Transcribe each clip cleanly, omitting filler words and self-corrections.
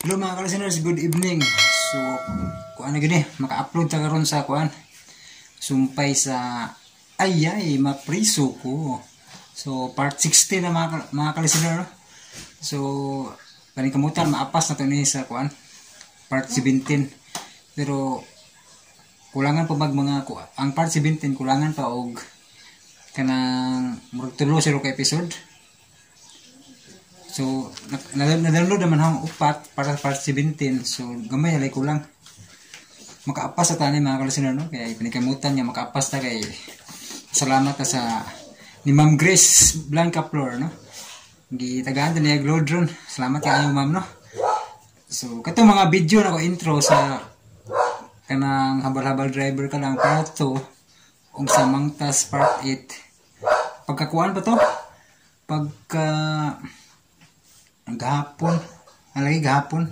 Hello mga ka-listeners, good evening. So, kuan na gini, maka-upload ta karon sa kuan. Sumpay sa ayay mapriso ko. So, part 16 na mga ka-listener. So, kaning kamutan maapas na to ni sa kuan. Part 17. Pero kulangan pa mga ang part 17 kulangan pa og kanang murag tulo sa ka episode. So, na-download naman ang upat para part 17. So, gamay halay kulang. Makaapas sa tanin mga ka-listener, no? Kaya pinikamutan niya makaapas ta kay salamat ta sa ni Ma'am Grace Blanca Flor, no? Gitagaan ta niya Glodron. Salamat kayo ma'am, no? So, kato mga video na ko intro sa kanang habal-habal driver ka lang part 2 ug sa Mangtas part 8. Pagkakuan pa to? Pagka gahapon, alagi gahapon.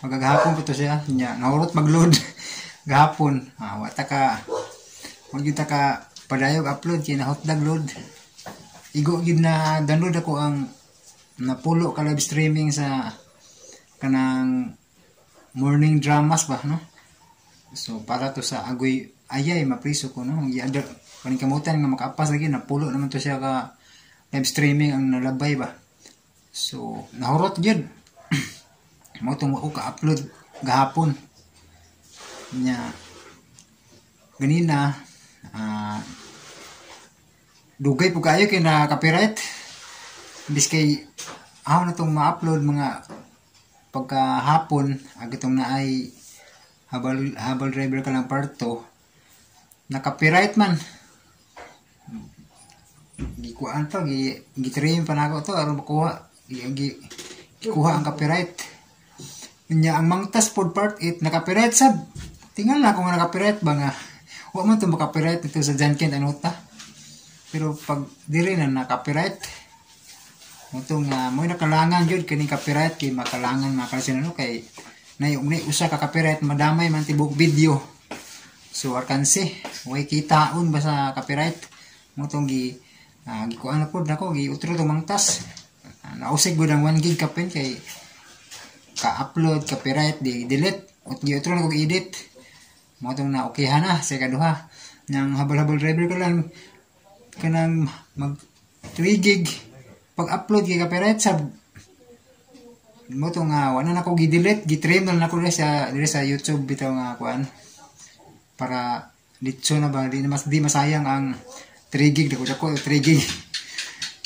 Magagahapon pa to siya. Nya nahurot mag-load gahapon. Wata ka wag kita ka padayog upload kay na hotdog load. Igo gid na download ako ang napulo ka live streaming sa kanang morning dramas ba, no? So para to sa agoy ayay mapriso ko, no? Gi-under kaning kamutan nga makaapas lagi napulo naman to siya ka live streaming ang nalabay ba. So, nahurot yun. Mo itong ako ka-upload gahapon. Nya, ganina, dugay po kayo kay na copyright. Bis kay, na itong ma-upload mga pagkahapon, agitong na ay habal driver ka lang part 2. Na copyright man. Gikuhaan pa, gitrim pa na ako ito, aron makuha. Kuha ang copyright. Nya ang Mangtas pod part 8 na copyright sab. Tingnan na kung na copyright ba nga. Wa man to copyright ito sa Janken anuta. Pero pag diri na copyright mo to nga mo nakalangan jud kini copyright kay makalangan makasin ano kay nay usa ka copyright madamay man tibok video. So arkansi way kitaon ba sa copyright mo tong gikuan na pod nako giutro to Mangtas. Nausig gud ang 1 gig kapen kay ka-upload copyright di delete ot giutro na kog edit mo tong na okay na sa kaduha nang habal-habal driver ka lang kanang mag 3 gig pag-upload kay copyright sab mo tong wala na ko gi-delete gi-trim na ko sa YouTube bitaw nga kuan para ditso na ba di masayang ang 3 gig dako 3 gig.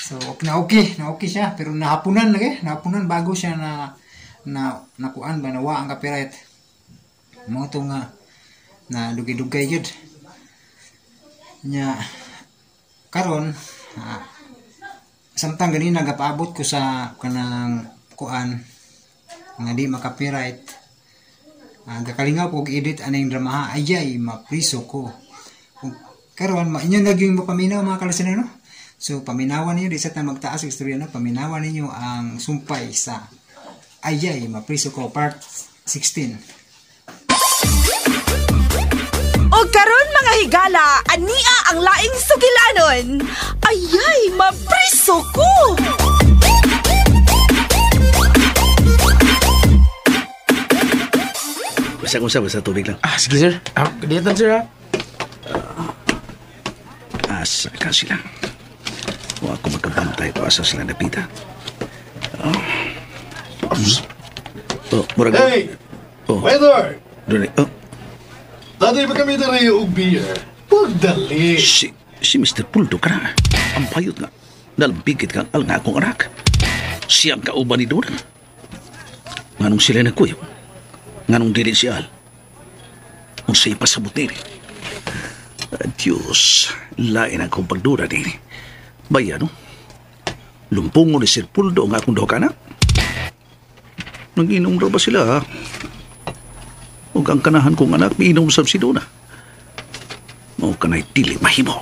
So, okay siya. Pero nahapunan bago siya nakuan ba, nawa ang copyright. Mga ito nga, na dugay-dugay yun. Nya, karon samtang ganina nagapaabot ko sa kanang kuan, nga di makapiright. Gakalingaw ko edit aning drama, ayay, mapriso ko. Karon, inyo naging mapaminaw mga ka-listener, no? So, paminawan ninyo, di sa magtaas ang istorya na, paminawan ninyo ang sumpay sa ayay, mapriso ko, part 16. O karon mga higala, ania ang laing sugilanon. Ayay, mapriso ko! Basta tubig lang. Sige sir. Kadiatan sir ha. Asa ka sila. O ako magkabantay pa sa sila napitan. Murag. Hey! Weather! Dali. Dati ba kami na rin yung beer? Pagdali! Si Mr. Puldo ka na. Ang payot nga. Nalambigit kang al nga akong anak. Siyang kauban ni Dora. Nganong sila nagkuyo? Nganong dili si Al? Kung sa'y pasabot nini. Diyos, lain ang kong pagdura nini. Baya, no? Lumpong mo ni Sir Puldo ang akong doka na. Nag-inom raw ba sila, ha? Huwag ang kanahan kong anak, miinom sa si Dona. O kanay dili mahimo.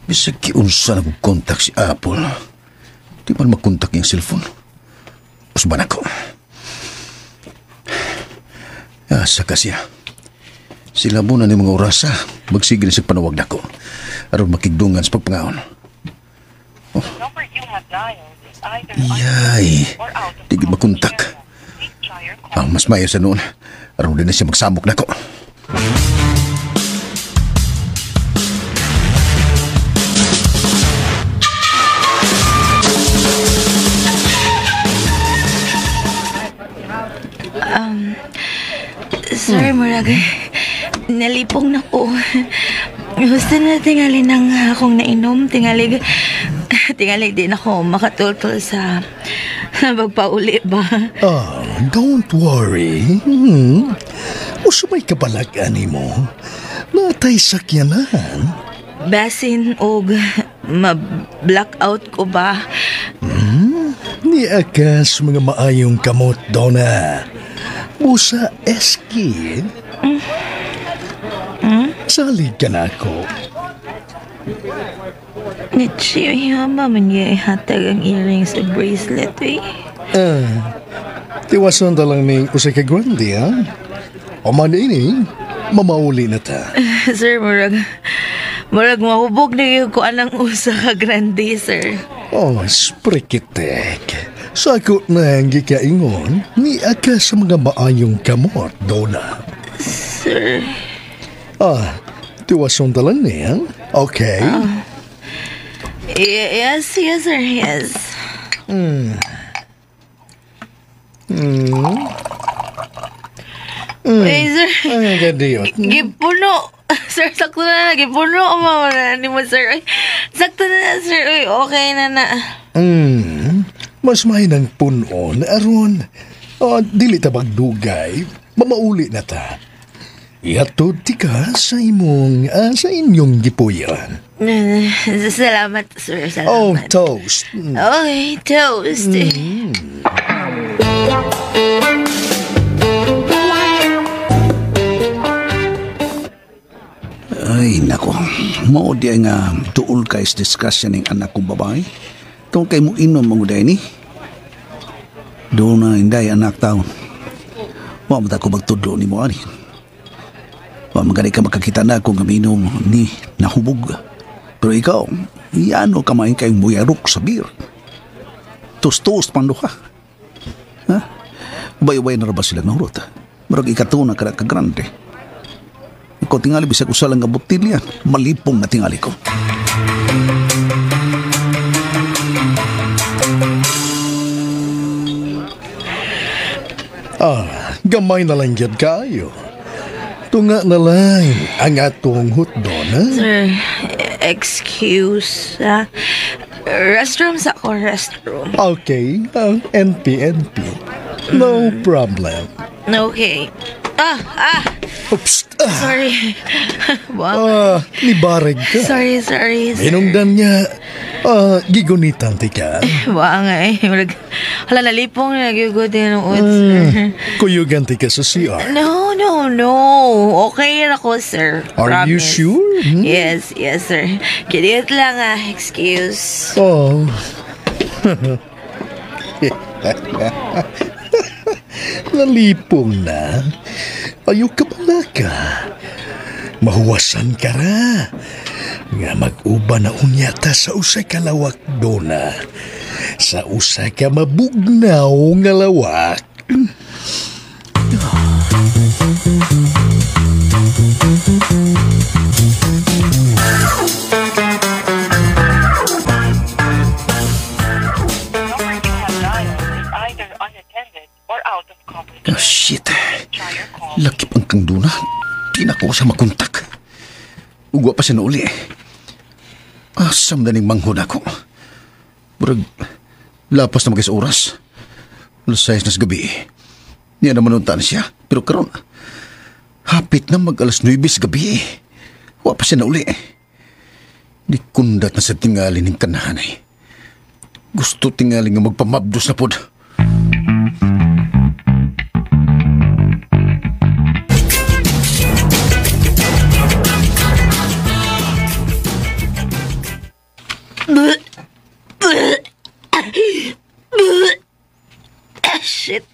Bisag kiunsa na kontak si Apple. Di man makontak yung cellphone. Usban ako. Asa ka siya. Sila muna ni mga orasa. Magsigil sa panawag na ko. Aron makigdungan sa pagpangaon. Number you have dialed is either Yay. or out of Di gid makontak. Please try your call. Ang mas mayo sa noon. Aron din na siya magsamok na ko. Sorry, murag. Nalipong na po. Gusto na tingali ng akong nainom. Tingalig din ako makatultol sa pagpauli ba? Don't worry. Usa may kabalagan mo. Natay sakyanan. Basin og ma-blackout ko ba? Ni akas mga maayong kamot, Donna. Busa eski. Salig ka na ako. Nichiyo yama man niya ihatag ang earrings sa bracelet, eh. Tiwason ta lang ni Usay ka Grande, ha? O man ini, mamauli na ta. Sir, murag mahubog na yung ko anang usa ka grande, sir. Sprikitek. Sakot na ang gikaingon, ni aka sa mga maayong kamot, Donna. Sir. Tiwason ta lang niya. Okay. Yes, sir, yes. Sir. Ang gadiyot. Gipuno. Sir, sakto na. Gipuno. Mawala ni mo, sir. Ay, sakto na, sir. Ay, okay na. Mas mahinang punon, aron. Dili ta magdugay, mamauli na ta. Ihatod ti ka sa inyong gipuyan. Salamat, sir. Salamat. Toast. Okay, toast. Ay, nako. Mao di nga tuol kay sa discussion ng anak kong babae. Tungkol kay mo inom mga uday ni. Doon na inday anak taon. Wa mo ko magtudlo ni mo ani. Wa magani ka makakita na kung gaminom ni nahubog. Pero ikaw, iano ka main kayong muyarok sa beer. Tos-tos pando ka. Ha? Ubay-ubay na ba silang nahurot? Marag ikatuna ka grande. Ikaw tingali bisag usa lang nga botilya. Malipong na tingali ko. Gamay na lang yun kayo. Tunga na lang ang atong hutdon, ha? Sir, excuse. Restroom sa ako, restroom. Okay, NP. No problem. Okay. Oops. Sorry. Wow. Nibarag ka. Sorry. Minungdan niya, gigunitan ti ka. Wa nga eh. Hala, nalipong na nagigod din ng sir. Kuyugan ti ka sa CR. No. Okay na ako, sir. Are you Promise. sure? Yes, sir. Kidit lang excuse. Nalipong na. Ayaw ka pala ka. Mahuwasan ka ra. Nga mag-uba na unyata sa usay ka lawak, Donna. Sa usay ka mabugnaw nga lawak. Number you have dialed is either unattended or out of coverage. Shit. Try your call. Lakip ang kanduna. Di na ko siya makontak. Ugwa pa siya na uli. Asam na ning manghod ako. Burag, lapas na magkais oras. Alas 6 na sa gabi. Niya naman untaan siya. Pero karon, hapit na mag-alas 9 sa gabi. Wa pa siya na uli. Di kundat na sa tingali ng kanahanay. Gusto tingali nga magpamabdos na pod. Shit.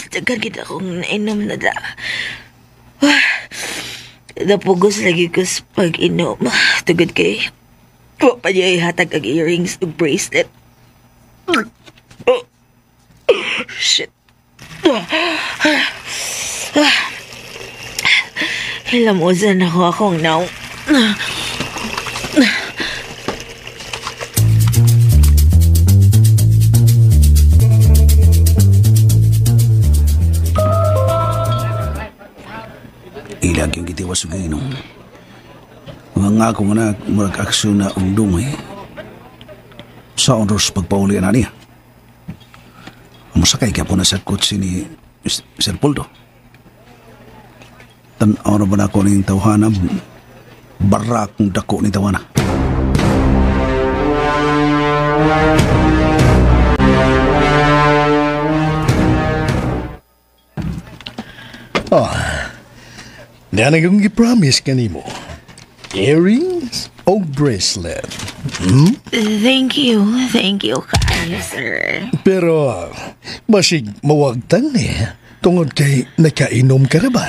Tagal kita akong nainom na da. Napugos lagi ko sa pag-inom. Tugod kay wa pa niya ihatag ang earrings o bracelet. Shit. Hilamusan ako akong now. Ilag yung gitiwas ng inom. Mga nga ko na mag-aksyon na undumay. Sa oras pagpaulian na niya. Masakay kaya po na sa kutsi ni Sir Poldo. Tanaw na ba na ako ng tawhana? Barak ng dako ni tawana. Yan ang i-promise ka mo. Earrings o bracelet? Thank you kayo, sir. Pero, basig mawagtan tungod kay nakainom ka na ba?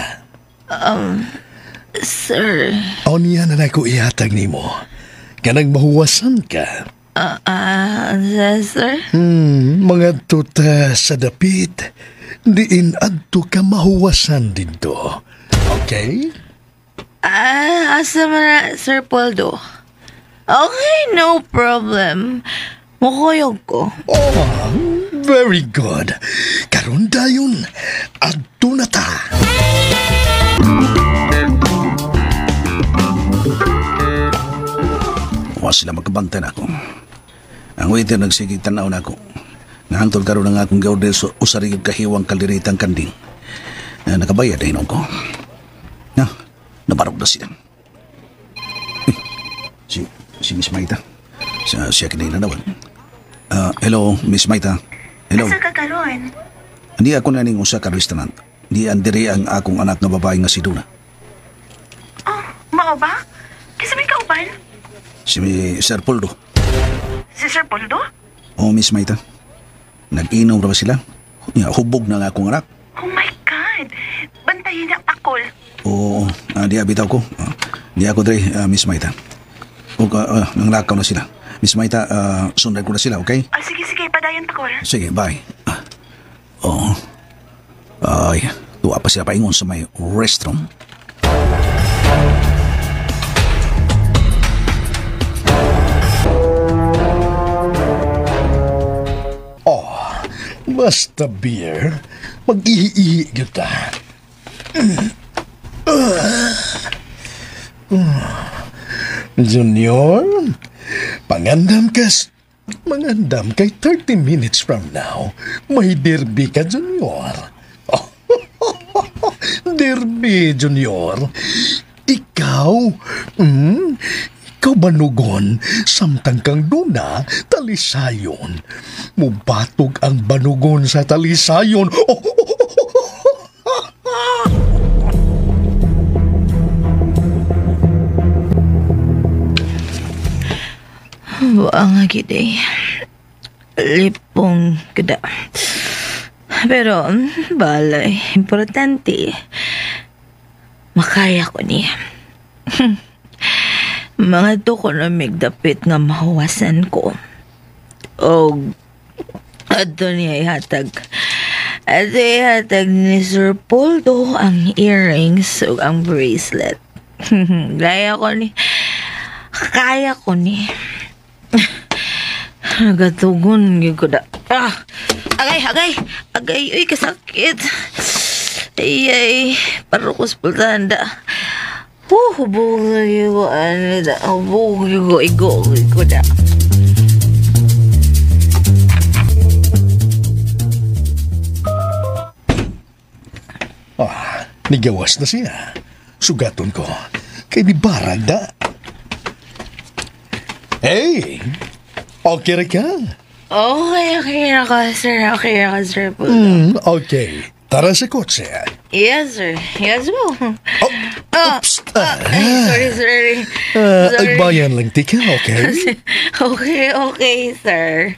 Sir. O niya na ako ihatag nimo. Kanang mahuwasan ka. Sir? Mga tuta sa dapit, diin adto ka mahuwasan dito. Okay? Asa man na, Sir Poldo? Okay, no problem. Mukuyog ko. Oh, very good. Karon dayon, adto na ta. Wa sila magkabantay na ako. Ang waiter nagsigig tanaw na ako. Nahantol karon ng akong gaudel so usarigid kahiwang kaliritang kanding. Nakabayad na hinom ko. Nabarog na siya. Si Miss Maita. Siya kinila naman. Hello, Miss Maita. Hello. Asa ka karon? Hindi ako naning usa ka restaurant. Di andiri ang akong anak na babae nga si Duna. Oh, mao ba? Kasi may kauban? Si Sir Poldo. Si Sir Poldo? Oo, Miss Maita. Nag-inom na ba sila? Hubog na nga akong anak. Oh my God! Bantayin ang takol. Oo, di abitaw ko. Di ako dre, Miss Maita. Huwag nanglakaw na sila. Miss Maita, sundan ko na sila, okay? Sige, padayan takol. Sige, bye. Oo. Ay, tuwa pa sila paingon sa may restroom. Basta beer, mag-ihi-ihi kita. Junior, mangandam kay 30 minutes from now. May derby ka, Junior. Derby, Junior. Ikaw banugon, samtang kang Duna, talisayon. Mubatog ang banugon sa talisayon. Buang lagi day. Lipong kada. Pero, balay, importante. Makaya ko niya. Mga to ko na migdapit nga mahawasan ko. O, ato niya ihatag. Ato ihatag ni Sir Poldo ang earrings o ang bracelet. Kaya ko ni. Nagatugon ko da. Agay, uy, kasakit. Ay, parukos pultanda. Hubog ko, hubog ko, igo da. Nigawas na siya. Sugaton ko. Kay di barag da. Hey! Okay ka? Okay na ka, sir. Okay. Okay. Tara sa kotse. Yes, sir. Yes, po. Oops. Sorry. Agbayan lang tika, okay? Okay, sir.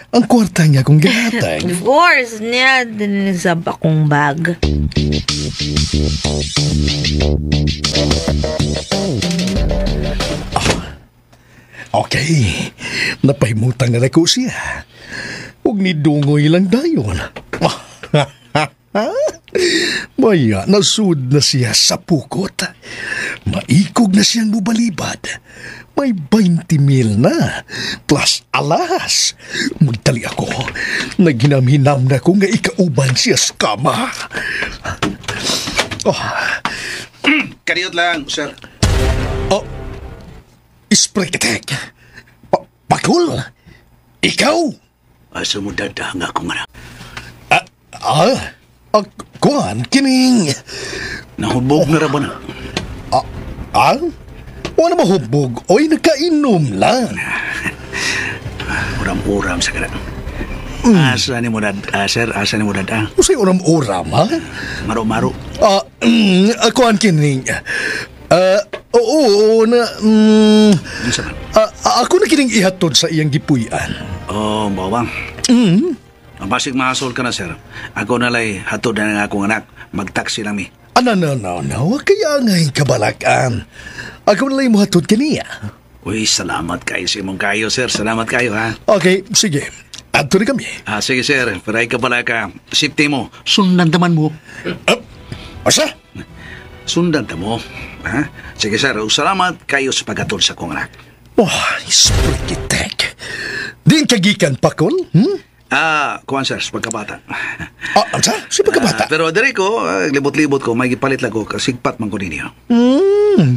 Ang kwarta nga kong gatang. Of course, niya din sa bakong bag. Okay, napahimutan na ko siya. Huwag ni dungoy lang dayon. Maya, nasud na siya sa pukot. Maikog na siyang bubalibad. May 20,000 na, plus alas. Magtali ako. Naghinam-hinam na ko nga ikauban siya sa kama. Kaniyot lang, sir. Isprikitek. Pakul? Ikaw? Asa mo dadang ako nga na. Kuan, kining... Nahubog na raba na. Wala mahubog. Oy, nagkainom lang. Uram-uram sa kana. Asa ni mo sir? Asa ni mo dad? Usay uram-uram, ha? Maro-maro. Kuan, kining... oo, na... Ano man? Ako na kining ihatod sa iyang gipuyan. Oh, bawang. Ang basig mahasol ka na, sir. Ako nalay hatod na ng akong anak. Mag-taxi lang mi. No. Kaya nga'y kabalakan. Ako nalay mo hatod kaniya. Uy, salamat kayo sa imong kayo, sir. Salamat kayo, ha? Okay, sige. Ato na kami. Sige, sir. Pero ay kabalaka. Safety mo. Sundan naman mo. Asa? Sundan ta mo. Ha? Sige, sir. Salamat kayo sa paghatod sa akong anak. Isprikitek. Di kagikan pa kon? Kuwan, sir, sa pagkabata. Ansa? Si pagkabata? Pero diri ko, libot-libot ko, may gipalit lang ko, kasigpat man ko ninyo.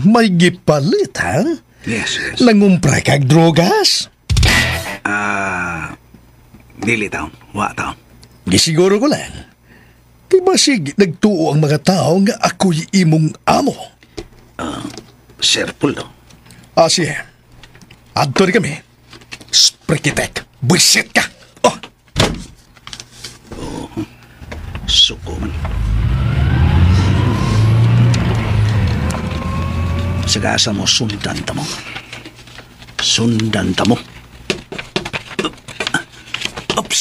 May gipalit, ha? Yes. Nangumpray kag drogas? Dili taon. Wa taon. Gisiguro ko lang. Kay basig, nagtuo ang mga tao nga ako'y imong amo. Sir Puldo. Sige. Adto rin kami. Sprikitek. Buisit ka. Suko man. Sagasa mo, sundan ta mo. Sundan ta mo. Oops.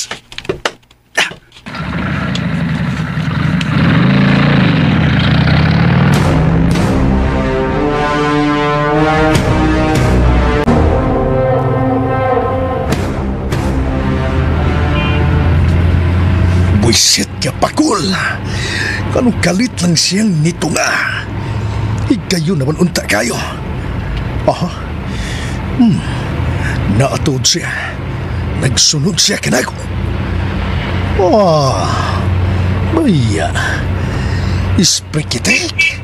Buisit ka, Pakul. Kanong kalit lang siyang nito nga. Higayo naman unta kayo. Naatod siya. Nagsunod siya kinago. Maya. Isprikitek.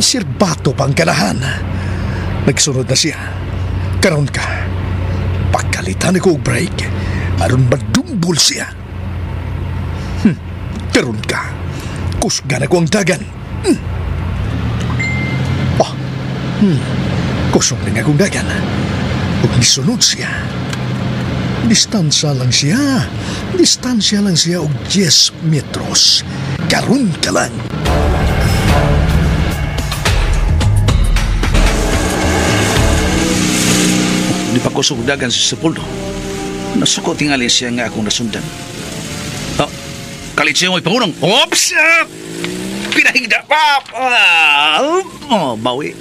Sirbato pang kanahan. Nagsunod na siya. Karon ka. Pagkalitan ko break. Aron madumbol siya. Karon ka. Kusgan ako ang dagan. Kusong lang akong dagan. Huwag nisunod siya. Distansya lang siya og 10 metros. Karon ka lang. Di pa ko sugdagan si Sepuldo. Nasuko tingali siya nga akong nasundan. Kalit siya mo'y pangunong. Oops! Pinahigda pa! Bawi.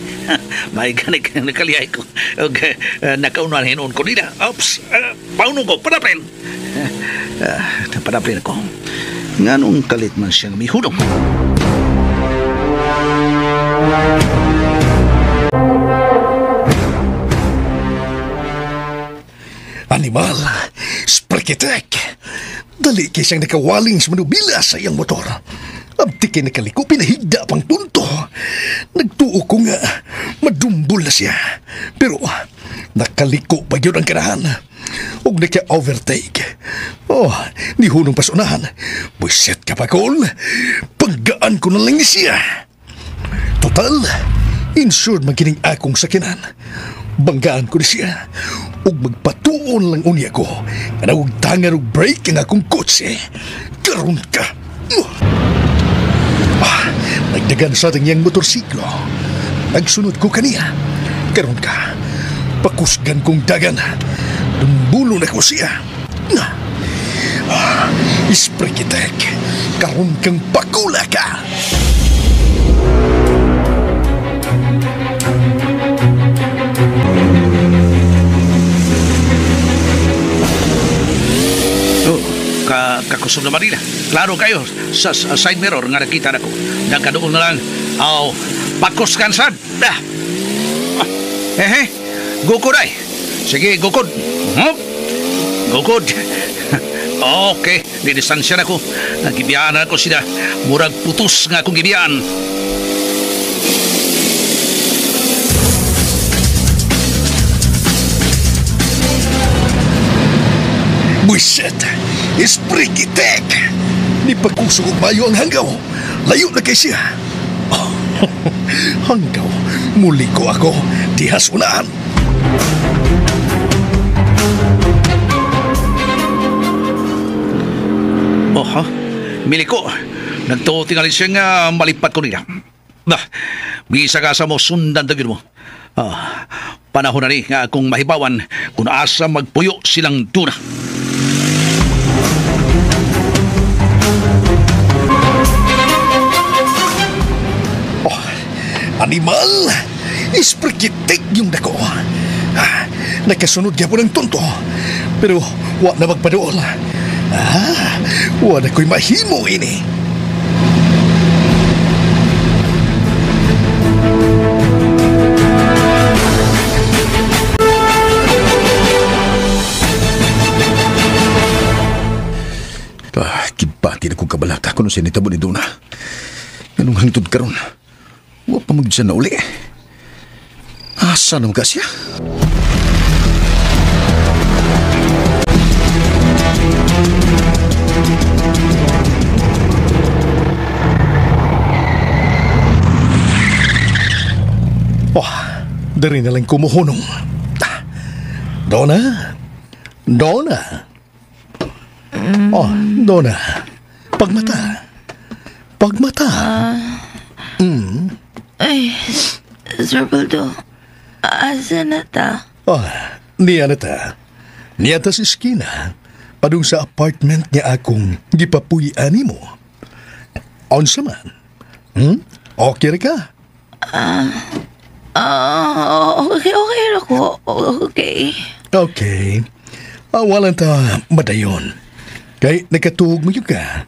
May ganik nakalihay ko. Nakaunan hinuon ko nila. Oops! Paunong ko, padapin! Padapin ako. Nga nung kalit man siyang may hudong. Animal, sprikitek. Dali kay siyang nakawaling sa manubila sa iyang motor. Abdi kay nakaliko, pinahigda pang tunto. Nagtuo ko nga, madumbol na siya. Pero, nakaliko pa yun ang kanahan. Huwag naka-overtake. Nihunong pasunahan. Buiset ka pa, Cole. Paggaan ko na lang ni siya. Total, insured magining akong sakinan. Banggaan ko ni siya. Ug magpatuon lang unya ko. Kanawag tangan og break ang akong kotse. Karon ka. Nagdagan sa tanyang motorsiklo. Nagsunod ko kaniya. Karon ka, pakusgan kong dagan. Dumbulo na ko siya. Isprikitek, karon kang pakula ka. Kakusog na Marina. Klaro kayo sa side mirror nga nakita na ko. Nagkadoon na lang. Pakuskan sad. Gukod ay. Sige, gukod. Gukod. Okay, didistansya na ko. Nagibiyaan na ko sila. Murag putus nga akong gibiyaan. Buiset, isprikitek. Ni pagkusog mayo ang hanggaw. Layo na kay siya. Hanggaw, muli ko ako. Dihas unahan. Miliko, nagtutingalin siya nga malipat ko nila. Bisa ka sa mo sundan tagin mo. Panahon na ni nga akong mahibawan kung asa magpuyo silang tuna. Animal, isprikitik yung dako. Nakasunod niya po ng tonto. Pero wa na magpadool. Wa na ko'y mahimo ini. Kibati na kong kabalaka kung siya nitabo ni Duna. Anong hangtod karon? Wa pa magdyan na uli. Asa naman ka siya? Dari na lang kumuhunong. Donna? Donna? Donna. Pagmata. Pagmata. Ay, Sir Baldo, asa na ta? Niya na ta. Niya ta si Skina. Padung sa apartment niya akong gipapuyian mo. Onsa man? Okay ka? Okay ako. Okay. Okay. Walang ta madayon. Kay nakatuog mo yung ka.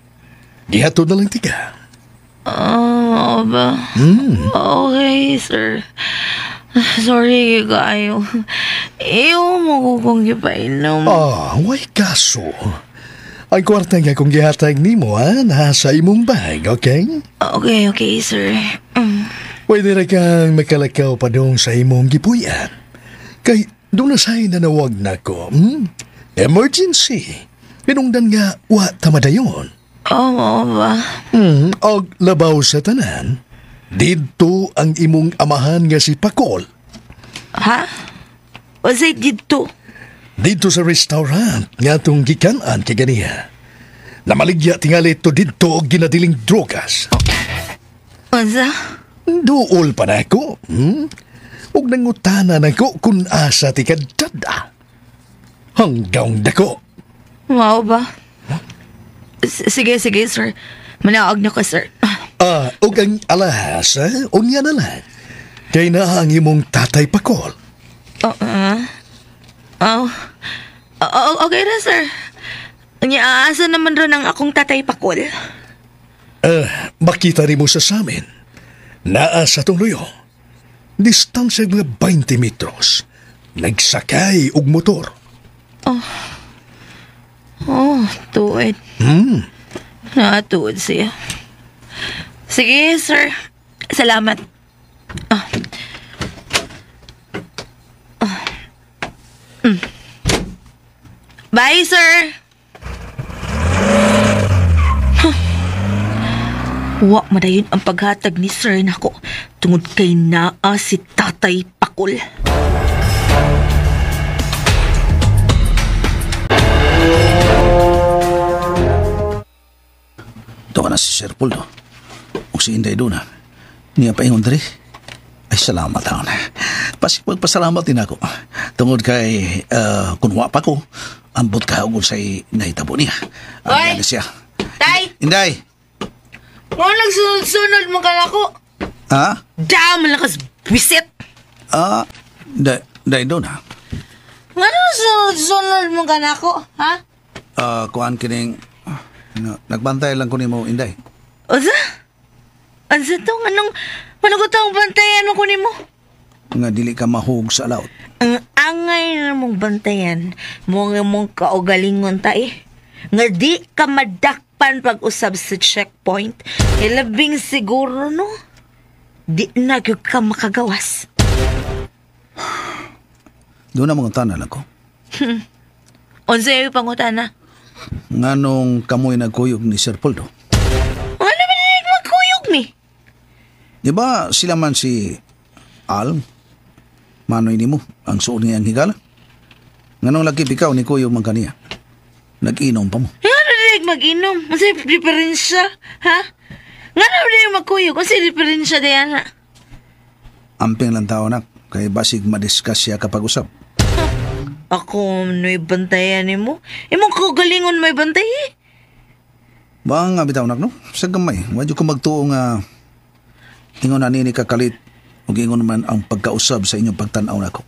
Gihatod na lang tika. Ba? Okay, sir. Sorry kayo. Iyo mo kung gipainom. Way kaso. Ang kwarta nga kung gihatag ni mo, nasa imong bag, okay? Okay, sir. Pwede na kang makalakaw pa doon sa imong gipuyan. Kay doon na sa'y nanawag na ko. Emergency. Pinungdan nga, wa tamadayon. Ba? Og labaw sa tanan, dito ang imong amahan nga si Pakol. Ha? Wasay dito? Dito sa restaurant nga itong gikanaan kay ganiya. Namaligya tingali ito dito og ginadiling drogas. Ansa? Duol pa na ako. Ug nangutana na ko kung asa ti kadtada. Hanggang dako. Wow ba? Sige, sir. Manaog niyo ka, sir. Ug ang alahas, unya na lang. Kay na ang imong tatay Pakol. Okay na, sir. Asa naman ron ang akong tatay Pakol? Makita rin mo sa samin. Naa sa tong luyo. Distansya mga 20 metros. Nagsakay og motor. Tuwid. Tuwid siya. Sige, sir. Salamat. Bye, sir. Wa madayon ang paghatag ni sir nako tungod kay naa si Tatay Pakol. Ito ka na si Sir Paul, no? Kung si Inday doon na. Niya pa ingon diri. Ay, salamat taon. Magpasalamat din ako. Tungod kay kunwa pa ko, ambot ka ugol sa nahitabo niya. Oy! Siya. Tay! Inday! Kung nagsunod-sunod mo ka na ako. Ha? Damn, malakas bisit! Day doon ha. Nga sunod-sunod mo ka na ako, ha? Kuhaan kining... nagbantay lang ko ni mo, Inday. Oza? Ansa to? Anong manugutang bantayan mo kunin mo? Nga dili ka mahug sa laot. Ang angay na mong bantayan, mong kaugalingon tayo. Nga di ka madakpan pag-usab sa checkpoint, ilabing siguro, no? Di na ka makagawas. Doon na mga tanan ako. Unsa yung pangutana? Nga nung kamoy nagkuyog ni Sir Poldo. Ano ba na magkuyog ni? Di ba sila man si Al, manoy ni mo, ang suod niya ang higala? Nga nung laki pikaw ni kuyog man kaniya. Nag-inom pa mo. Ano na mag-inom? Masay diferensya, ha? Nga na magkuyog? Kasi diferensya diyan, ha? Amping lang tao na, kay basig madiskas siya kapag usap. Ako, may bantayan ni mo? Imong kaugalingon may bantay, eh. Ba nga bitaw nak, no? Sa gamay, wadyo ko magtuo nga ingon na nini kakalit o ingon man ang pagkausab sa inyong pagtanaw nako.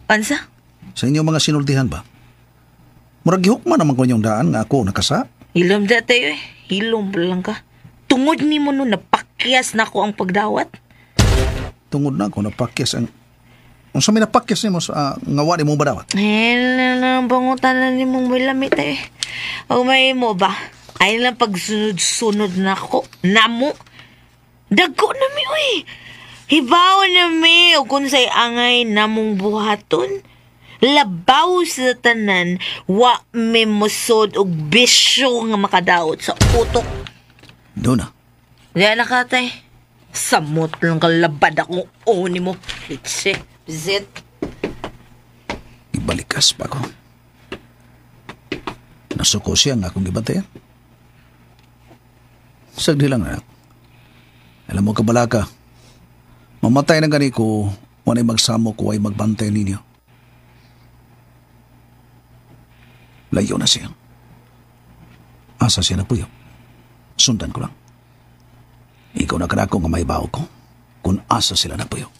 Pansa? Sa inyong mga sinultihan ba? Murag gihukman naman ko inyong daan nga ako nakasa. Hilom da tayo, eh. Hilom lang ka. Tungod ni mo nun, napakyas na ko ang pagdawat. Tungod na ako, napakyas ang... Kung sa minapakyas ni mo, ngawa ni mo ba dawat? Ang pangutanan ni mong may lamit, eh. O may mo ba? Ay lang pagsunod-sunod na ko. Namo. Dagko na mi, uy. Hibaw na mi, o kung sa'y angay namong buhaton. Labaw sa tanan, wa mi musod og bisyo nga makadaot sa utok. Doon na. Diyan na ka, tay. Samot lang kalabad akong oni mo. Litsi, zit. Ibalikas pa ko. Nasuko siya nga akong gibantayan. Sagdi lang na. Alam mo kabalaka, mamatay na gani ko, wanay magsamo ko ay magbantay ninyo. Layo na siya. Asa siya na puyo. Sundan ko lang. Ikaw na kanako nga may bawo ko kung asa sila na puyo.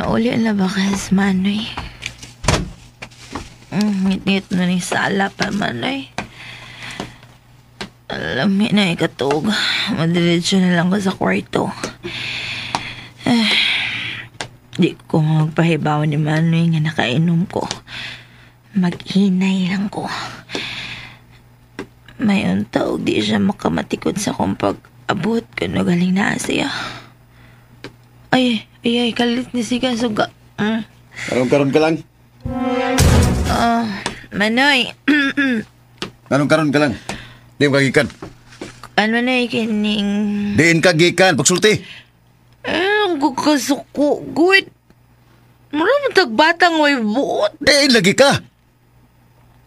Uli na ba kas Manoy? Ngit-ngit na ni sala pa Manoy. Alam na ikatog. Madiretso na lang ko sa kwarto. Di ko magpahibaw ni Manoy nga nakainom ko. Mag-inay lang ko. May untaog di siya makamatikod sa kong pag-abot kano galing na siya. Ay, kalit ni Siga suga. Karon ka lang. Manoy. Karon ka lang. Di mo kagikan. Ano na ikining... Diin kagikan, pagsulti. Ang gugasuko. Good. Maraming tagbatang may buot. Diin lagi ka.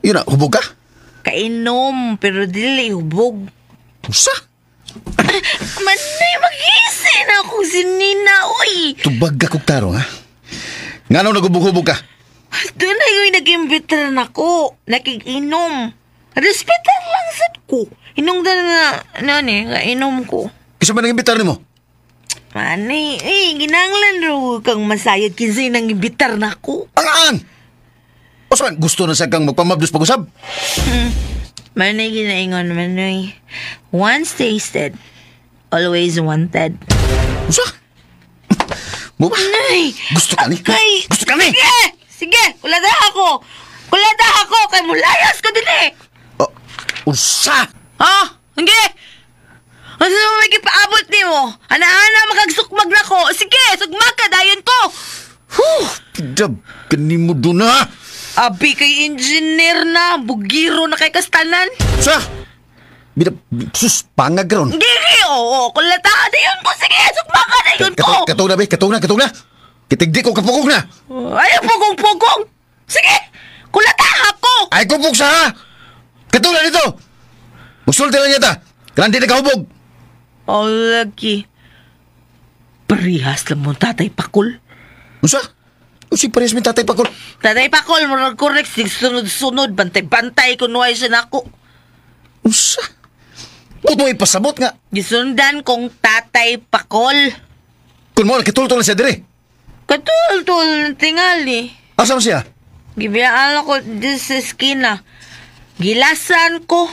Yun na, hubog ka? Kainom, pero dili hubog. Usa? Manoy, mag-isin ako si Nina, oy. Tubag ka kong tarong, ha? Nga nung nagubog-hubog ka? Doon na yung nag-imbitaran ako. Nakikinom. Respetan lang sad ko. Inungdan nga, kainom ko. Kasi ba nang-imbitar ni mo? Manay, ginanglan ro kang masayod kinsa nang imbitar na ko. Ang! O saan, gusto na sa kang magpamabdos pag-usab? Manay, ginaingon, Manoy. Once tasted, always wanted. Usa? Mo ba? Manay! Gusto ka ni? Gusto ka ni? Sige! Kulada ako! Kay mulayas ko din eh! Usa? Ha? Hindi! Ano mo may kipaabot ni mo? Ana-ana makagsukmag na ko. Sige, sugmag ka, dayon ko. Tidab, kanimo doon na. Abi kay engineer na. Bugiro na kay kastanan. Sa? Bida, sus, pangag karon. Dili, oo. Kulatahan na yun ko. Sige, sukmaka na yun ko. Katong na, be. Katong na. Kitigdi ko kapugong na. Ayaw pugong-pugong. Sige, kulatahan ko. Ay, kupug sa ha. Katong na dito. Musulti lang yata. Kanang di nakahubog. Oh, lagi. Parihas lang mo, Tatay Pakul. Usa? Usig parehas min tatay Pakul. Tatay Pakul, murag correct. Sunod-sunod, bantay-bantay kung nuhay siya na ako. Usa? Ba't mo ipasabot nga? Gisundan kong Tatay Pakul. Kung mo, nakitultol na siya dire. Katul-tul, tingali. Asa mo siya? Gibiyaan ako dito sa eskina. Gilasan ko.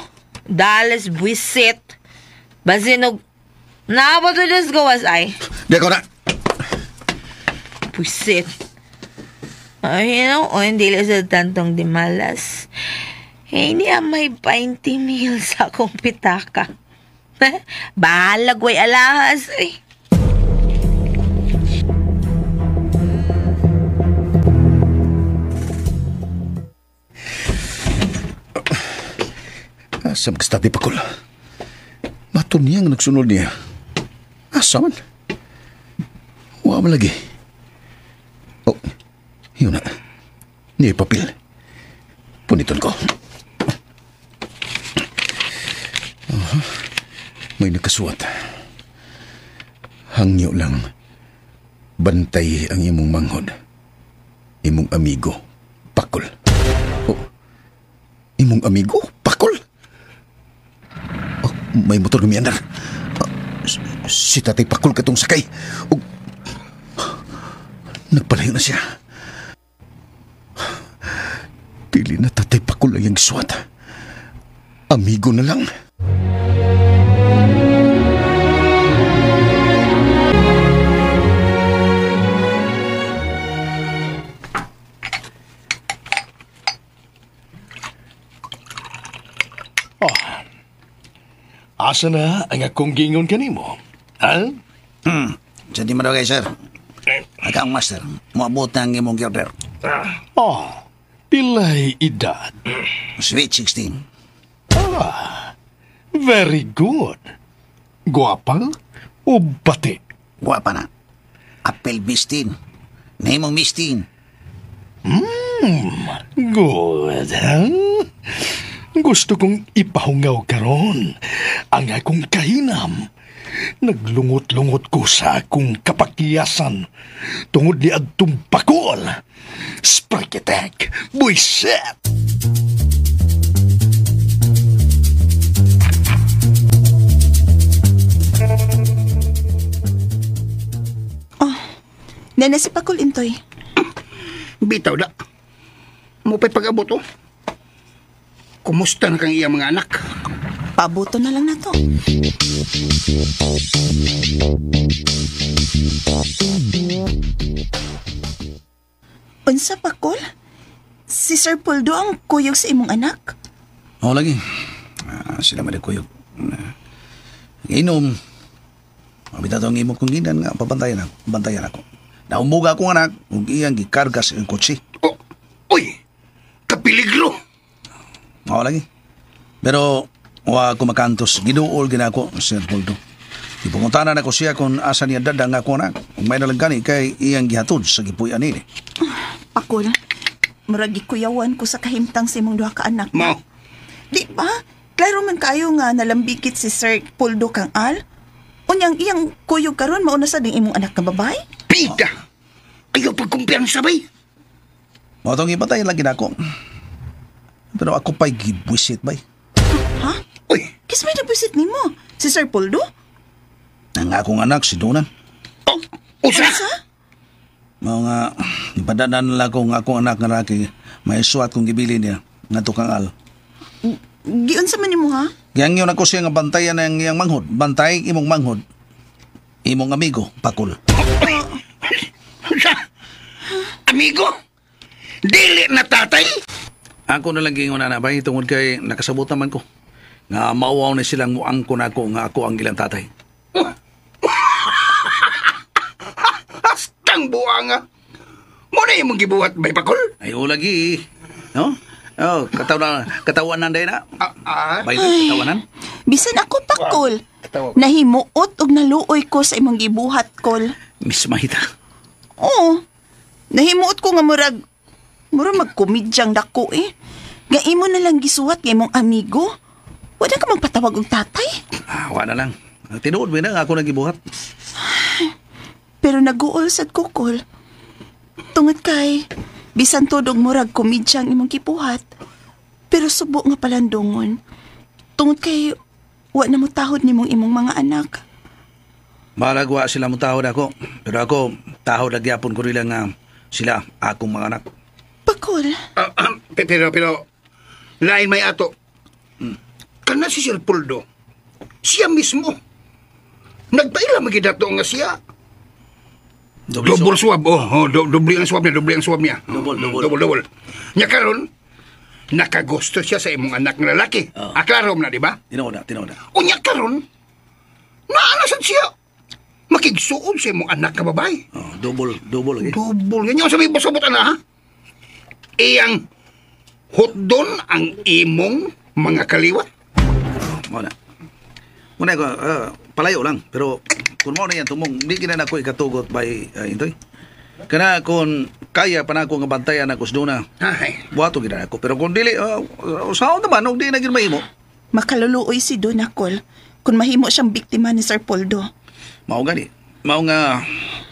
Dalas buwisit. Basinog. Naabot to das gawas ay. Di ako na. Buwisit. Ay, hindi lang sa tantong di malas. Hindi may 20 mil sa akong pitaka. Bahalag way alahas eh. Asa magkasta di Pakul? Mato niya nga nagsunod niya. Asa man? Wa man lagi. Oh, yun na. Niya papel. Puniton ko. May nakasuwat. Hangyo lang. Bantay ang imong manghod. Imong amigo, Pakul. Oh, imong amigo, Pakul? Oh, may motor gumiandar. Si Tatay Pakul katong sakay. Oh, nagpalayo na siya. Dili na Tatay Pakul ay ang suwat. Amigo na lang. Asa na ang akong gingon kanimo? Ha? Sa di madawagay, sir. Akang master, muabot na ang imong order. Pilay edad. Sweet 16. Very good. Guwapa o bati? Guwapa na. Apel bistin. Nahimong mistin. Good, ha? Gusto kong ipahungaw karon ang akong kahinam. Naglungot-lungot ko sa akong kapakyasan tungod ni adtong Pakul. Spike attack, buiset! Nana si Pakul Intoy. Bitaw da. Mupay pag-abot oh. Kumusta na kang iyang mga anak? Pabuto na lang na to. Unsa Pakul? Si Sir Puldo ang kuyog sa imong anak? Oo lagi. Sila madikuyog. Inom. Mabita to ang imong kong ginan nga pabantayan ako. Naumuga akong anak ug iyang gikarga sa kotse. Oh, uy! Kapiligro! Oo lagi. Pero wa ako makantos. Giduol ginako, Sir Poldo. Ipunguntanan ako siya kung asa niya dadang ako anak. Kung may nalagani kay iyang gihatod sa gipuyan ini. Pakul, murag gikuyawan ko sa kahimtang sa imong duha ka anak. Mao. Di ba? Klaro man kayo nga nalambikit si Sir Puldo kang Al. Unyang iyang kuyog karon mauna sa ding imong anak na babae? Pida! Ayaw pagkumpiyansa bay! Matong ipatay lagi na ako. Pero ako pa'y gibwisit bay. Ha? Uy! Kis may nagbisit ni mo? Si Sir Puldo? Ang akong anak, si Donan. Oh! Usa! Mga ipadanan lang akong anak nga raki. May suwat kong gibili niya. Nga tukang Al. Giun sa man mo ha? Yang yun ako siya nga bantayan ng iyang manghod. Bantay imong manghod. Imong amigo, Pakul. Amigo? Dili na tatay? Ako na lang gingon na bay tungod kay nakasabot naman ko. Nga mauwaw na silang muangko na ako nga ako ang ilang tatay. Hastang buanga! Muna yung mong gibuhat bay Pakul? Ay, lagi. No? Oh, katawanan day na. Bay, Ay, katawanan. Bisan ako pa, Kol. Katawa ko. Nahimuot og naluoy ko sa imong gibuhat, Kol. Miss Mahita. Oo. Nahimuot ko nga murag magkomedyang dako eh. Nga imo na lang gisuwat nga imong amigo. Wala ka magpatawag og tatay. Wala lang. Tinuod mo na nga ako nagibuhat. Pero naguol sad ko, Kol. Tungod kay, bisan tudog murag komedyang imong gibuhat. Pero subo nga palandongon. Tungod kay, wa na mo tahod nimong imong mga anak. Malagwa sila mo tahod ako. Pero ako, tahod nagyapon ko rin nga sila, akong mga anak. Pakol. Pero, lain may ato. Kana si Sir Puldo, siya mismo. Nagpaila magidato nga siya. Double swab. Doble ang swab niya. Double. Nya karon, nakagusto siya sa imong anak nga lalaki. Aklaro mo na, di ba? Tinoda. O nya karon, naanasan siya. Makigsuon sa imong anak ka babae. Double lagi. Double. Yan yung sabi basabot na, ha? Iyang hotdon ang imong mga kaliwat. Muna ko, palayo lang. Pero kung mo na yan, tumong, hindi na ako ikatugot by Intoy. Kana kung kaya pa na ako nga bantayan ako doon na, buhato gina ako. Pero kung dili, saan naman, kung di na gina mahimo. Makaluluoy si Dona, Kol, kung mahimo siyang biktima ni Sir Poldo. Mao nga,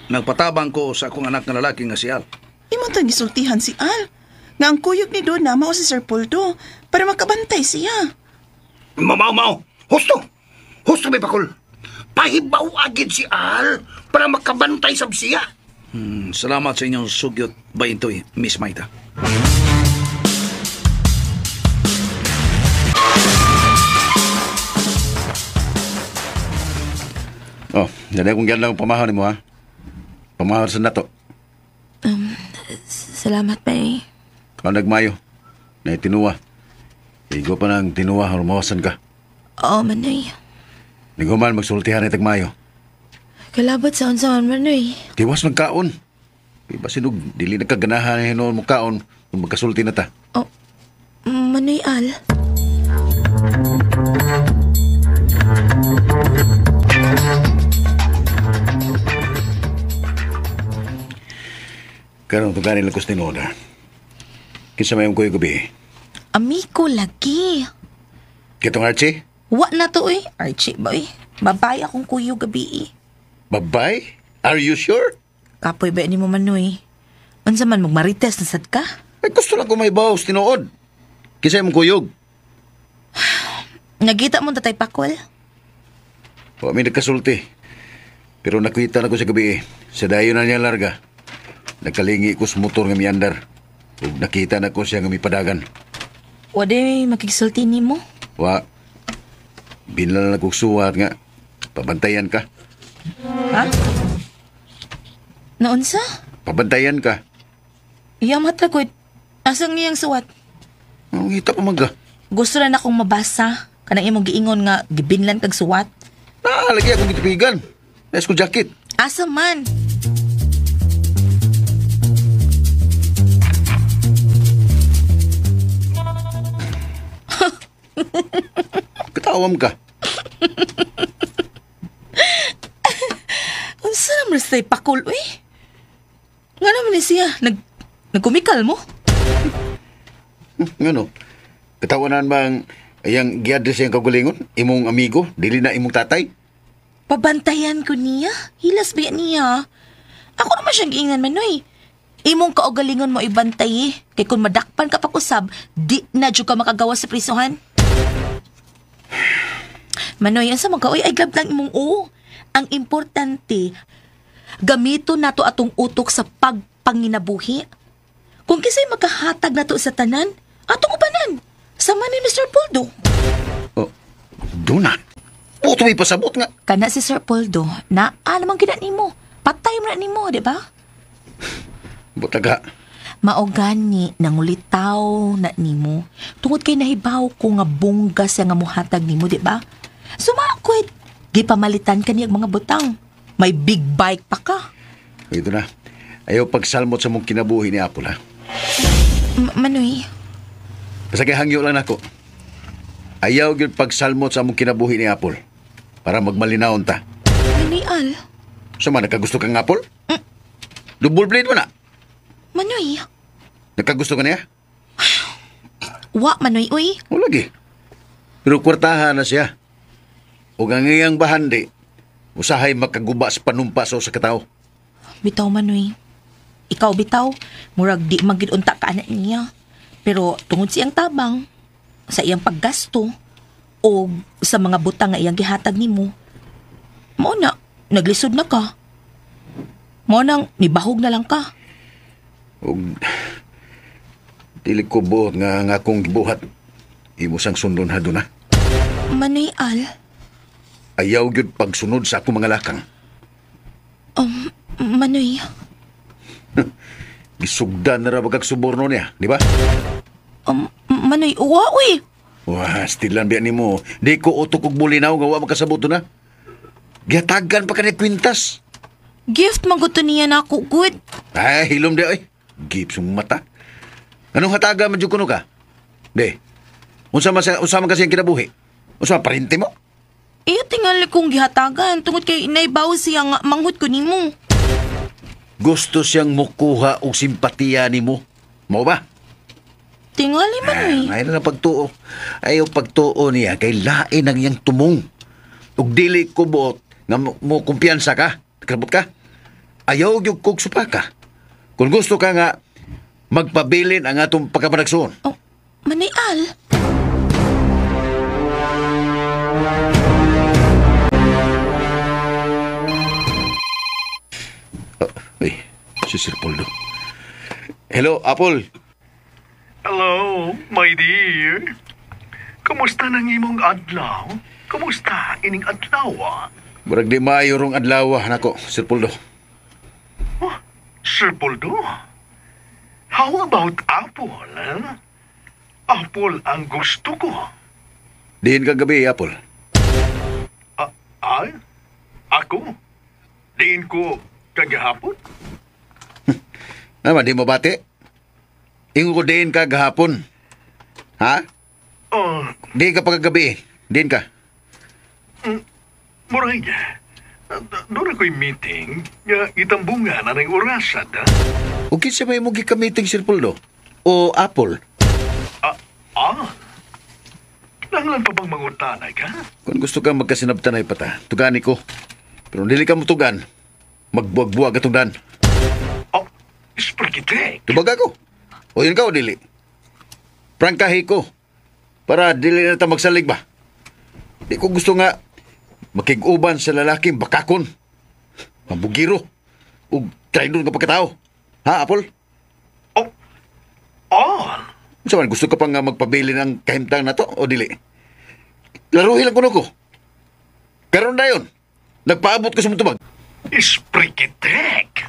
nagpatabang ko sa akong anak na lalaki nga si Al. Imo tang gisultihan si Al. Nga ang kuyog ni Dona mao si Sir Poldo para makabantay siya. Mao. Husto may pakol. Pahibaw agad si Al para makabantay sa siya. Salamat sa inyong sugyot ba Intoy, Miss Maita. Dali akong gyan lang pamahon mo, ha? Pamahon sa nato. Salamat, Bay. Kau nagmayo. Na tinuwa. Igo pa ng tinuwa, humawasan ka. Oo, Manoy. Niguman magsultihan ni tagmayo. Kalabot sa unsaman, Manoy. Tiwas magkaon. Iba sinug, dili nagkaganahan na hinoon mo kaon kung magkasulti na ta. Oh, Manoy Al. Karong tuganin lang ko sa tinoda. Kinsa mayong kuya gabi. Amigo lagi. Kitong Archie? Wa na to eh. Archie ba eh. Babay akong kuyo gabi eh. Babay? Are you sure? Kapoy ba ni mo Manoy? Unsa man magmarites na sad ka? Ay, gusto lang ko may bawas tinood. Kinsa mayong kuyog? Nagita mo tatay Pakol? O, may nagkasulti. Pero nakita na ko sa gabi. Sa dayo na niya larga. Nagkalingi ko sa motor nga miandar. Ug nakita na ko siya nga mipadagan. Wade makigsulti ni mo? Wa. Binala na kong suwat nga. Pabantayan ka. Ha? Naunsa? Pabantayan ka. Iya matragoy. Asang niyang suwat? Ang hita ko magga. Gusto na akong mabasa. Kanang imong giingon nga gibinlan kag suwat. Lagi akong gitupigan. Nais ko jacket. Asa man? Katawam ka. Unsa naman sa Pakol eh? Nga naman ni siya, nagkumikal mo? Ngano? Katawanan bang ayang giadres siyang kagulingon? Imong amigo? Dili na imong tatay? Pabantayan ko niya. Hilas ba niya? Ako naman siyang giingan Manoy. Imong kaugalingon mo ibantay eh. Kay kung madakpan ka pakusab, di na dyan ka makagawa sa prisuhan. Manoy, ang sa mga kaoy, ay glab lang imong oo. Ang importante, gamito nato atong utok sa pagpanginabuhi. Kung kisay makahatag nato sa tanan, atong ubanan. Sama ni Mr. Poldo. Oh, doon na. Puto may pasabot nga. Kana si Sir Poldo, na alamang gina nimo. Patay mo na nimo, di ba? Butaga. Maogani nangulitaw na nimo. Tungod kay nahibaw ko nga bongga siya nga muhatag nimo, di ba? Sumakwit. Gipamalitan ka niyang mga butang. May big bike pa ka. Ito na. Ayaw pagsalmot sa mong kinabuhi ni Apol, ha? Manoy. Basta kay hangyo lang ako. Ayaw gyud pagsalmot sa among kinabuhi ni Apple para magmalinaon ta. Manoy Al. Sa man nakagusto kang Apple? Double blade mo na. Manoy. Nakagusto ka niya? Wa Manoy uy. O lagi. Pero kwartahan na siya. O ang iyang bahandi, usahay makaguba sa panumpa sa katao. Bitaw Manoy. Ikaw bitaw, murag di magidunta ka anak niya. Pero tungod siyang tabang, sa iyang paggasto, o sa mga butang nga iyang gihatag nimo, mo na, naglisod na ka. Mo nang nibahog na lang ka. O dili ko buot nga akong gibuhat. Imo sang sundon ha doon na. Manoy Al. Ayaw gyud pagsunod sa akong mga lakang. Manoy. Gisugdan na ra bagag suborno niya, di ba? Manoy, uwa uy. Wah, stilan biya nimo. Di ko utok og bulinaw nga wa makasabot na. Gihatagan pa kanay kwintas. Gift maguto niya na ako, good. Ay, hilom di ay. Gips yung mata. Anong hataga man jud kuno ka? De. Unsa man kasi ang kinabuhi? Unsa parente mo? Iyo tingali kong gihatagan tungod kay inaybaw siya nga manghud ko nimo. Gusto siyang mukuha og simpatiya nimo. Mao ba? Tingali Manoy. Ay na pagtuo. Ayaw pagtuo niya kay lain ang iyang tumong. Ug dili ko buot nga mo kumpiyansa ka. Karabot ka. Ayaw gyud kog supa ka. Kung gusto ka nga magpabilin ang atong pagkapanagsuon. Oh, Manoy Al. Ay, si Sir Poldo. Hello, Apple. Hello, my dear. Kumusta nang imong adlaw? Kumusta ining adlaw? Murag di maayo rong adlaw nako, Sir Poldo. Oh, Sir Poldo? How about Apple? Apple ang gusto ko. Diin kagabi, Apple. Ay? Ako? Diin ko kagahapon? Naman, di mo bati? Ingo ko diin ka gahapon. Ha? Diin ka pagkagabi. Diin ka. Muray, doon ako'y meeting nga itambunga na ng orasad, ha? O kinsa may mo gikamiting, Sir Poldo? O Apple? Nanglan pa bang mangutanay ka? Kung gusto kang magkasinabtanay pa ta, tugani ko. Pero dili ka mo tugan, magbuwag-buwag atong dan. Sparkitek! Tubag ako. O yun ka o dili? Prangkahi ko. Para dili na ta magsalig ba? Di ko gusto nga makig-uban sa lalaking bakakon, mabugiro, o traidor nga pagkatao. Ha, Apple? Sa man, gusto ka pa nga magpabili ng kahimtang na to o dili? Laruhi lang kuno ko. Karon na yun, nagpaabot ko sa mutubag. Sprikitek!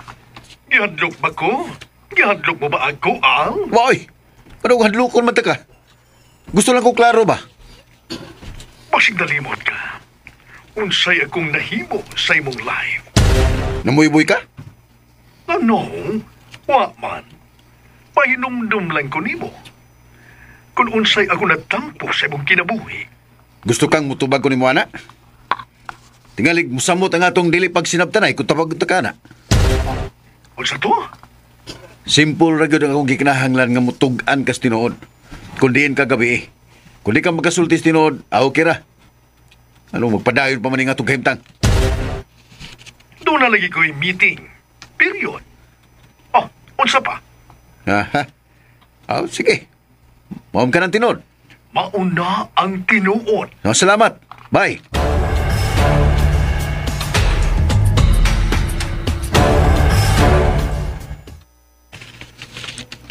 Gihadlok ba ko? Gihadlok mo ba ako, Al? Woy! Anong hadlokon man ta ka? Gusto lang ko klaro ba? Basig nalimot ka. Unsay akong nahimo sa imong life. Namuyboy ka? Ano? Wa man. Pahinumdum lang ko nimo. Kung unsay ako natampo sa imong kinabuhi. Gusto kang mutubag ko ni mo, ana? Tingalig, musamot ang atong dili pag sinabtanay kung tabag ka na. Unsa to? Simple ra gyud ang akong gikinahanglan nga mutugan kas tinuod. Kung diin ka gabi, kung di ka magkasultis tinuod, okay ra. Ano, magpadayon pa man nga itong kahimtang. Doon na lagi ko yung meeting. Period. Unsa pa? Sige. Mahom ka ng tinod. Mauna ang tinuod. Salamat. Bye.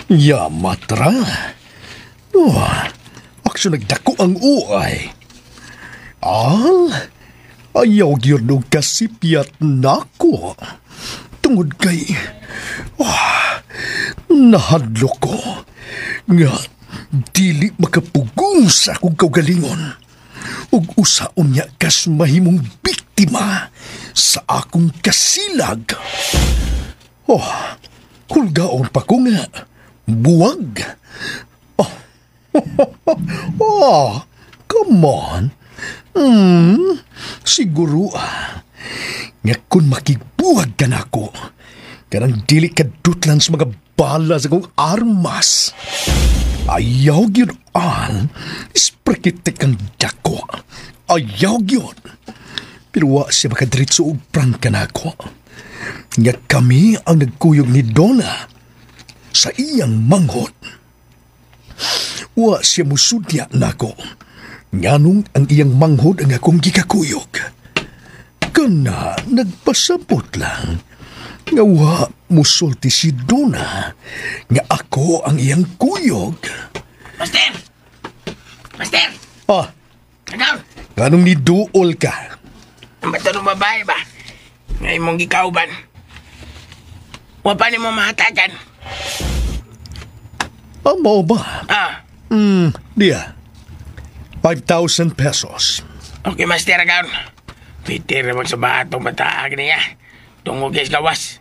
Yamatra. Akso nagdako ang uay. Al, ayaw gyud og kasipyat nako. Tungod kay nahadlo ko nga dili makapugong sa akong kaugalingon ug usaon niya kas mahimong biktima sa akong kasilag. Hulgaon pa ko nga buwag. come on. Siguro nga kung makigbuwag ka na ako, karang dili ka dutlan sa mga bala sa kong armas. Ayaw yun, Al. Isprakitik ang dako. Ayaw yun. Pero wa siya makadiritso o prangka na ako. Nga kami ang nagkuyog ni Donna sa iyang manghod. Wa siya musudya na ako. Nganong ang iyang manghod ang akong gikakuyog. Kana nagpasabot lang. Nga wa musulti si Donna nga ako ang iyang kuyog. Master! Master! Ah, Agaw! nganong niduol ka? Ang bato ng babae ba? Ngayon mong gikauban. Wapa ni mo mahatagan. Mao ba? Diya. 5,000 pesos. Okay, Master Agaw. Peter, magsabahat itong bataag niya. Tungog guys gawas.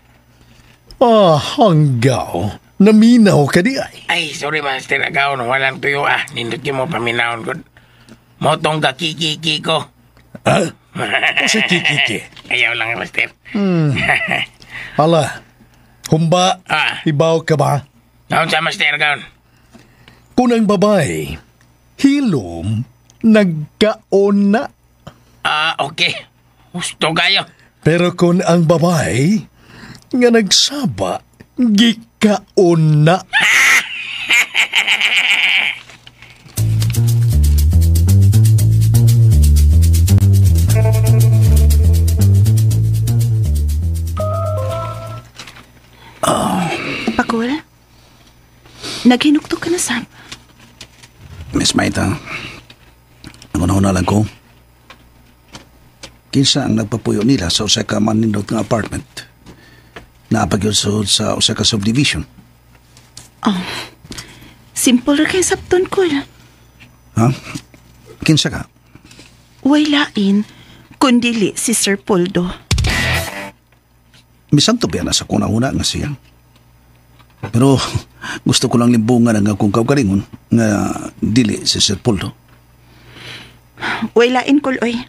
Hanggaw. Naminaw ka di ay. Ay, sorry Master Agaw. Walang tuyo Nindot mo paminahon ko. Motong kakikiki ko. Ha? Kasi kikiki. Ayaw lang, Master. Hala. Humba. Ibaw ka ba? Naon sa Master Agaw? Kung ang babae, hilom, nagkaon na. Okay. Gusto kayo. Pero kung ang babae, nga nagsaba, gikaon na. Pakul, naghinuktok ka na, Sam. Miss Maita, nauna lang ko. Kinsa ang nagpapuyo nila sa usa ka manindot nga apartment. Naapagyod sa usa ka subdivision. Simple ra kay sabton, Kul. Ha? Kinsa ka? Way lain, kundili si Sir Poldo. Bisan to biya na sa kuna-una nga siya. Pero gusto ko lang limbungan ang akong kaugalingon nga dili si Sir Poldo. Way lain, Kul, oy.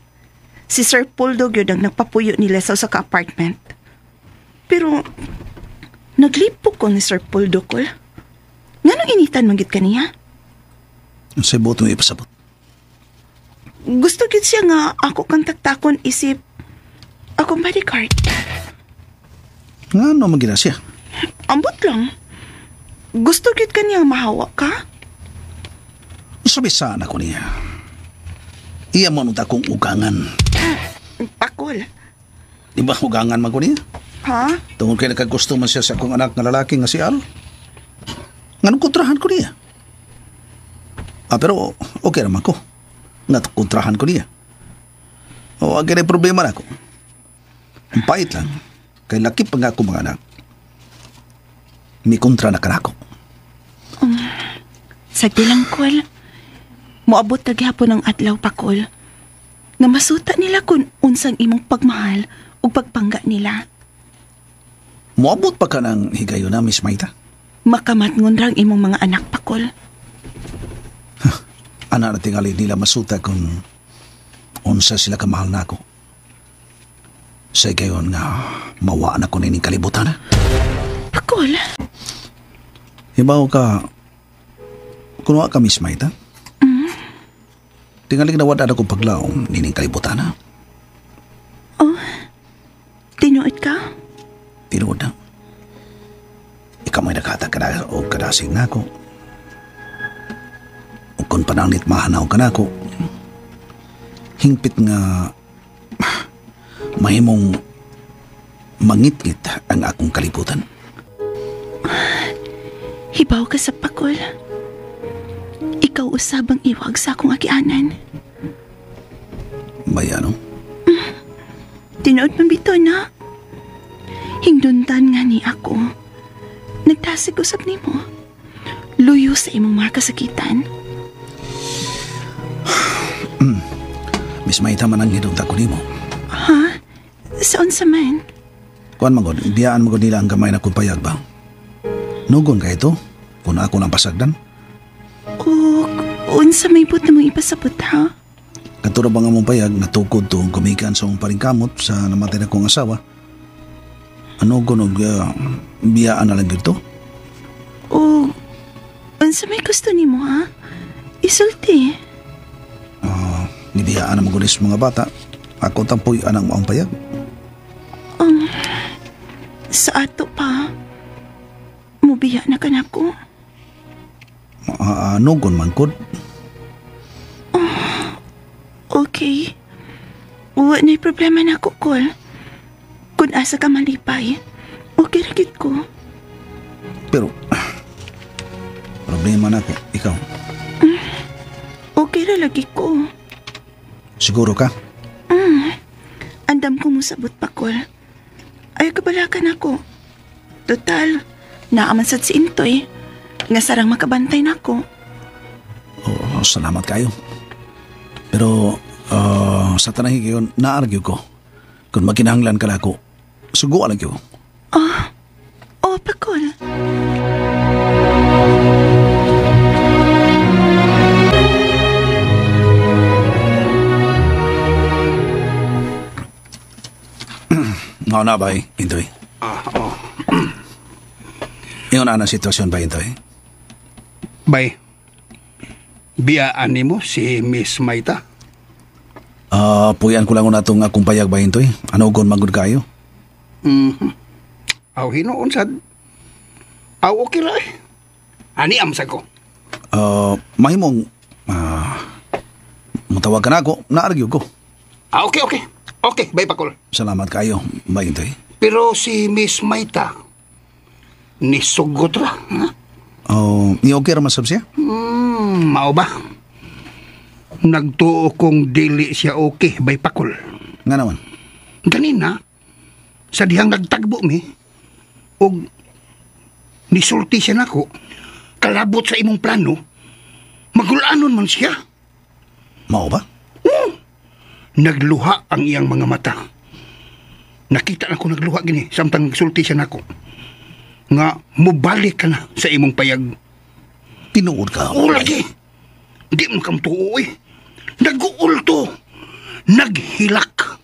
Si Sir Poldo yun ang nagpapuyo nila sa usa ka apartment. Pero, naglipok ko ni Sir Poldo, Kul. Nga nang initan manggit ka niya? Sa boto mo ipasabot. Gusto gid siya nga ako kang taktakon isip akong bodyguard. Nga magina siya? Ambot lang. Gusto gid ka niyang mahawa ka? Sabi sana ko niya. Iya mo nung takong ugangan. Pakul. Di ba ugangan man ko niya? Ha? Tungkol kay nakagusto man siya sa akong anak na lalaki nga si Al. Nganong kontrahan ko niya? Pero okay naman ko. Nga kontrahan ko niya. O, agad ay problema na ako. Ang pait lang. Kay laki pa nga ako mga anak. May kontra na ka na ako. Sagdi lang, Kul. Moabot na gihapon ang adlaw, Pakul. Nga masuta nila kung unsang imong pagmahal o pagpangga nila. Moabot pa ka ng higayon na, Miss Maita? Makamatngon rang imong mga anak, Pakul. Ana na tingali nila masuta kung unsa sila kamahal na ako. Sa gayon nga mawaan ako nining kalibutan. Pakul? Hibaw ka, kuno ka, Miss Maita? Tingali na wala ako paglaong nining kalibutan. Oh, tinuod ka? Tinuod na. Ikaw may nakata o kadasig na ako. O kung pananglit mahanaw ka na ako, hingpit nga mahimong mangit-ngit ang akong kalibutan. Hibaw ka sa Pakul. Ikaw usabang iwag sa akong agianan. Bayano? Tinuod man bito na. Hingduntan nga ni ako. Nagtasig usab nimo. Luyo sa imong mga kasakitan. Miss Maita man ang hidunta ko nimo. Ha? Saan sa man? Kuan magod, biyaan magod nila ang gamay na kong payag ba? Nugon ka ito? Kung ako nang pasagdan? O, unsa may but na mong ipasabot, ha? Katuro ba nga mong payag natukod to gumikan sa mong paringkamot sa namatay na kong asawa? Ano gunog biyaan na lang gito? O, unsa may gusto nimo ha? Isulti. Nibiyaan na magulis mga bata. Ako tampoy anang maong payag. Sa ato pa, mubiya na ka na ko. Nugon man kod. Okay. Wa na'y problema na ko, Col. Kung asa ka malipay, okay ragit ko. Pero, problema na ko. Ikaw. Okay ra lagi ko. Siguro ka? Andam ko mo sabot pa, Col. Ay, kabalakan ako. Total, naamansad si Intoy. Nga sarang makabantay na ako. Oh, salamat kayo. Pero, sa tanahi kayo, naaragyo ko. Kung makinahanglan ka na ako, sugo alag yun. Pa, Col. Nga na ba, Intoy? Yung na sitwasyon ba, Intoy? Bay, biyaan ni mo si Miss Maita? Puyan ko lang na itong akong payag ba, Intoy? Ano kung magod kayo? Aw, hinoon sad. Aw, okay ra eh. Ani amsa ko. Mahimong, mutawag ka na ako, naaragyo ko. Okay. Okay, bay pakol. Salamat kayo, ba, Intoy? Pero si Miss Maita, nisugot ra, ha? Ni okay ra masab siya? Mao ba? Nagtuo kong dili siya okay, bay pakol. Nga naman? Ganina, sa dihang nagtagbo mi, og nisulti siya nako, kalabot sa imong plano, magulanon man siya. Mao ba? Nagluha ang iyang mga mata. Nakita na ko nagluha gini, samtang nagsulti siya nako. Nga, mubalik ka na sa imong payag. Tinuod ka? Oo, lagi. Di mo kang tuo eh. Nag-uulto. Naghilak.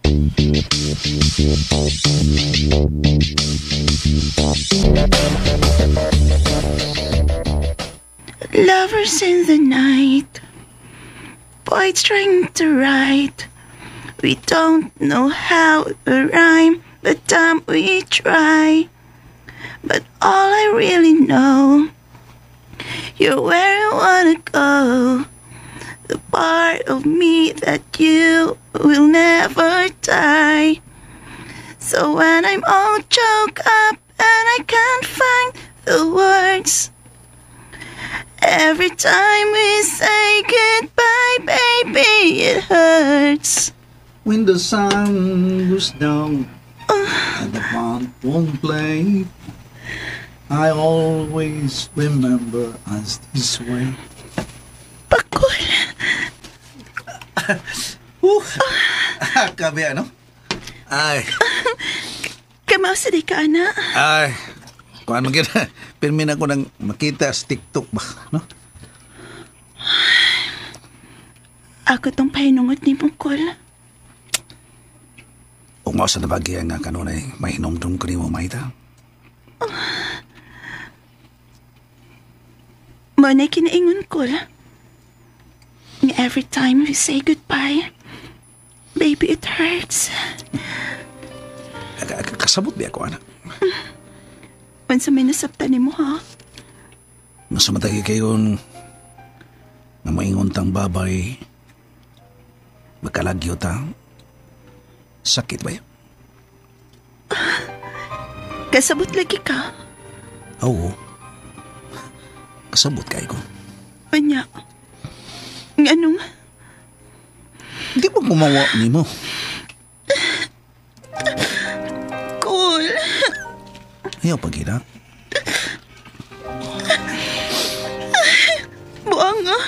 Lovers in the night, poets trying to write. We don't know how to rhyme, but we try. But all I really know, you're where I wanna go. The part of me that you will never die. So when I'm all choked up and I can't find the words, every time we say goodbye, baby, it hurts. When the sun goes down and the band won't play, I always remember us this way. Pakul. Kabe ano? Ay. Kamao sa di ka, ana. Ay. Kung ano kita, pirmin ako nang makita sa TikTok ba, no? Ako tong pahinungot ni Mungkol. Kung mao sa nabagyan nga kanunay, mahinomdom ko ni mo, Maita. Manay kinaingon ko. Every time we say goodbye, baby, it hurts. Kasabot di ako, anak. Unsa may nasabtan ni mo, ha? Masamatay kayo na maingon tang babay, magkalagyo ta. Sakit ba yun? Kasabot lagi ka? Oo. Kasabot kayo ko. Anya? Anong? Hindi mo gumawa ni mo. Cool. Ayaw pag-ina. Buang nga.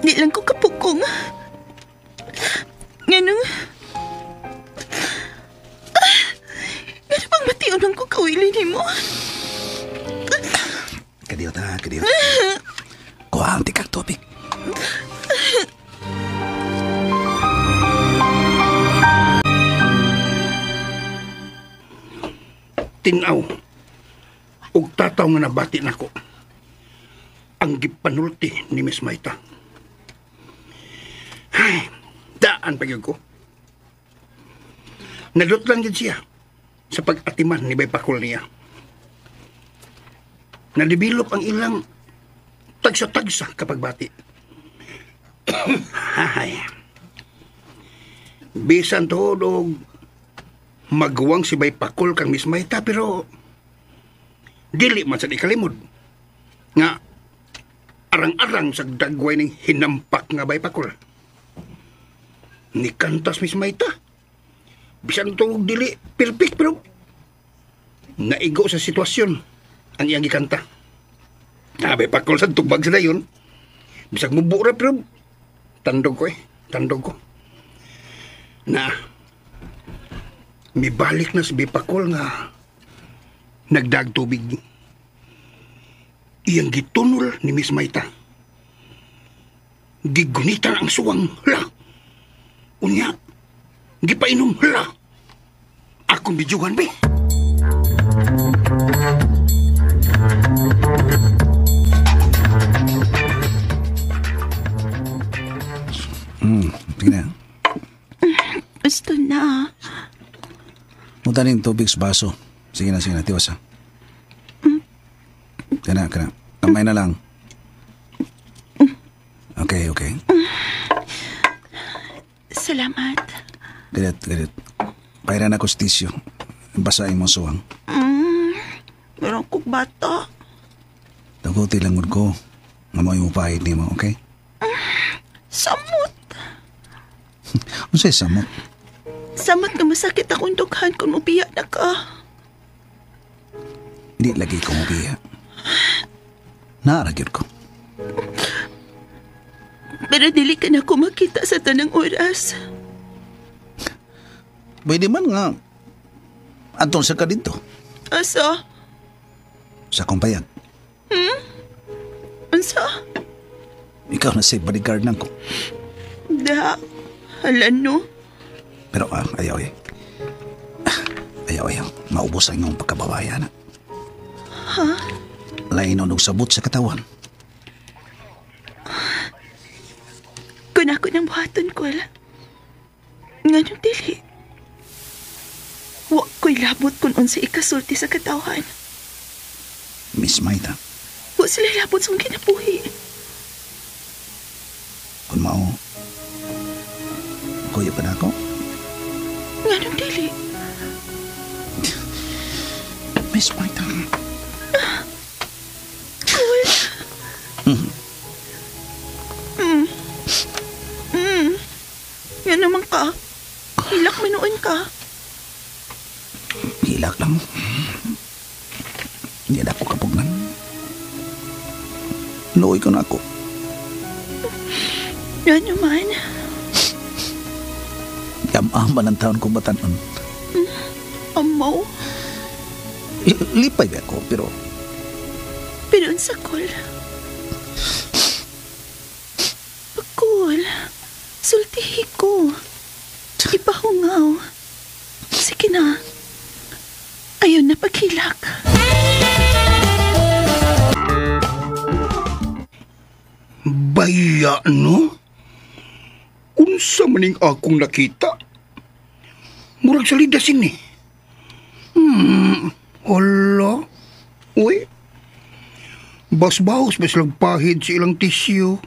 Di lang ko kapukong. Ganun. Ganun bang matiyon lang ko kawili ni mo? Kadiyot ha, kadiyot. Kuha ang tikang tubig. tinaw ug tataw nga nabati nako ang gipanulti ni Miss Maita. Ay, daan pagyud ko. Nadutlan gid siya sa pag-atiman ni Bay Pakol niya. Nadevelop ang ilang tagsa-tagsa kapag bati. Ay. Bisan to og magwang si Bay Pakol kang Miss Maita, pero dili man sa ikalimod nga arang-arang sa dagway ning hinampak nga Bay Pakol. Ni kantas Miss Maita. Bisan to og dili perfect, pero naigo sa sitwasyon ang iyang gikanta. Bay Pakol sa tubag sila yun. Bisag mubura, pero tandog ko. Na mibalik na si Bay Pakol nga nagdag tubig. Iyang gitunol ni Miss Maita. Gigunitan ang suwang. Hala. Unya. Gipainom. Hala. Akong bidyugan, be. Tingnan. Gusto na. Muta ning tubig sa baso. Sige na, tiwas ha. Kana. Kamay na lang. Okay. Salamat. Galit. Pairan ako sa tisyo. Basahin mo suwang. Meron kong bata. Taguti lang ko. Nga mo yung upahid ni mo, okay? Samot. Unsay samot? Samot nga masakit akong dughan kung mubiya na ka. Hindi lagi ko mubiya. Naaragyod ko. Pero dili ka na ko makita sa tanang oras. Pwede man nga. Antong sa ka dito. Asa? Sa kumpayag. Ansa? Ikaw na si bodyguard nang ko. Da. Halan no? Pero ayaw. Maubos ang iyong pagkababaya na. Ha? Lain o sabot sa katawan. Kung ako ng buhaton ko lang. Nga nung dili. Wa ko'y labot kung unsa ikasulti sa katawan. Miss Maita. Wa sila labot sa kinabuhi. Kung mao, kuya pa na ako? Nga nung dili. Miss Maita. Cool. Yan naman ka. Hilak manuon ka. Hilak lang. Hindi na ako kapugnan. Luoy ko na ako. Yan naman. Yamaman ang taon ko batanon. Amaw. Lipay ba ako, pero... Pero ang sakol. Pagkul. Sultihi ko. Ipahungaw. Sige na. Ayun na paghilak. Baya, no? Unsa maning akong nakita? Murag salida sini. Hala. Uy. Bas-baos ba silang pahid sa ilang tisyo?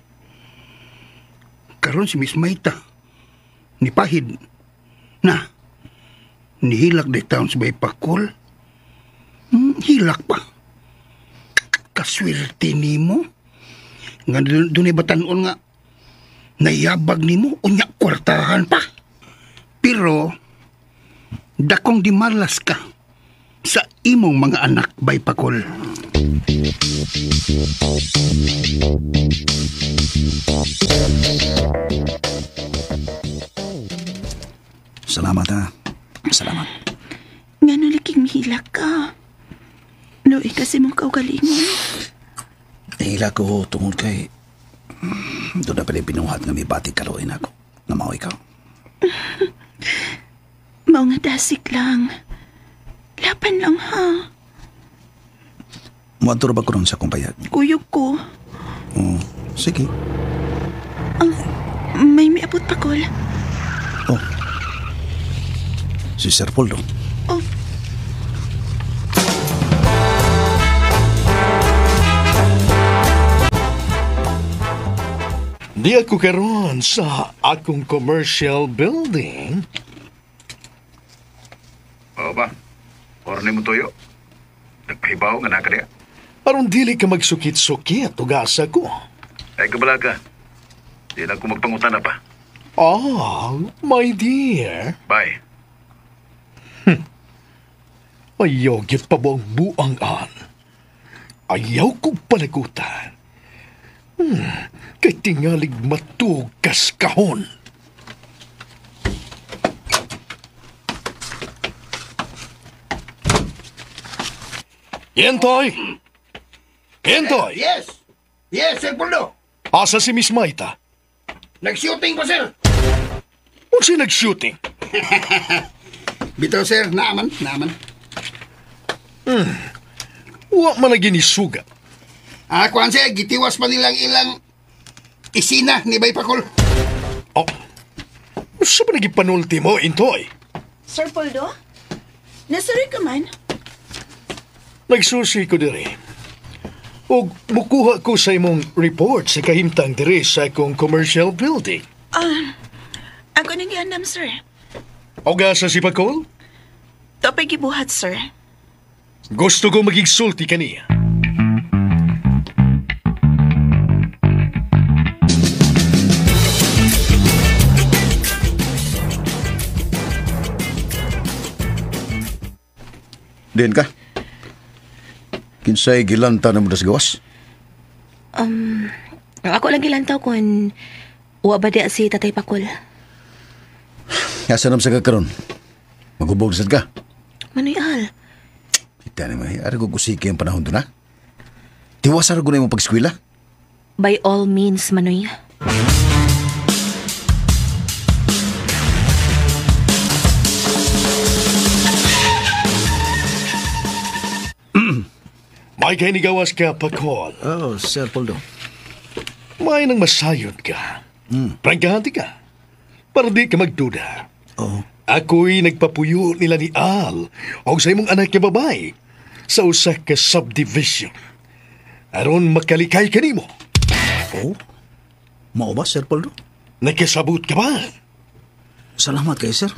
Karon si Miss Maita. Ni pahid. Na. Nihilak di taon sa Bay Pakol. Hilak pa. Kaswerte ni mo. Nga doon batanon nga. Nayabag ni mo. Unya kwartahan pa. Pero, dakong di malas ka sa imong mga anak, Bay Pakol. Salamat ha. Salamat. Nga nalaking hilak ka. Loy kasi mong kaugalingon. Hila ko tungod kay... Doon na pala pinuhat nga may batik kaluin ako. Na mao ikaw. Mao nga dasik lang. Hirapan lang, ha? Muadto ra ba ko ron sa akong bayad? Kuyog ko. Oh, sige. May miabot pa, Col. Oh. Si Sir Poldo. Oh. Di ako karon sa akong commercial building. Oo ba? Orne mo tuyo. Nagpahibaw nga na ka niya. Aron dili ka magsukit-sukit ugasa ko. Ay kabala ka. Di na ako magpangutan na pa. Ah, my dear. Bye. Ayaw gyud pa ba ang buangan? Ayaw kong panagutan. Kay tingalig matugas kahon. Yentoy! Yentoy! Yes! Yes, Sir Poldo! Asa si Miss Maita? Nag-shooting pa, sir! Kung siya nag-shooting? Bitaw, sir. Naaman. Wa man lagi ni sugat. Kuhan, sir. Gitiwas pa nilang ilang isina ni Bay Pakol. Oh, sa ba nagipanulti mo, Intoy? Sir Poldo? Nasuri ka man? Nagsusi ko diri. O mukuha ko sa imong report sa kahimtang diri sa akong commercial building. Ako nang giandam, sir. O gasa si Pakol? Topay gibuhat, sir. Gusto ko magigsulti kaniya. Diyan ka? Kinsay gilanta na mo das gawas? Ako lang gilantaw kung wa ba di si Tatay Pakol. Asa nam sa kakaroon? Magubog sad ka? Manoy al. Ita naman, ari ko kusiki ang panahon doon, ha? Tiwasar ko na yung pagskwila? By all means, Manoy. May kainigawas ka, Pakol. Oh, Sir Poldo. May nang masayod ka. Prangkahanti ka. Para di ka magduda. Oh. Ako'y nagpapuyo nila ni Al o sa imong anak na babae sa usa ka subdivision. Aron makalikay ka nimo. Oh? Mao ba, Sir Poldo? Nagkasabot ka ba? Salamat kay Sir.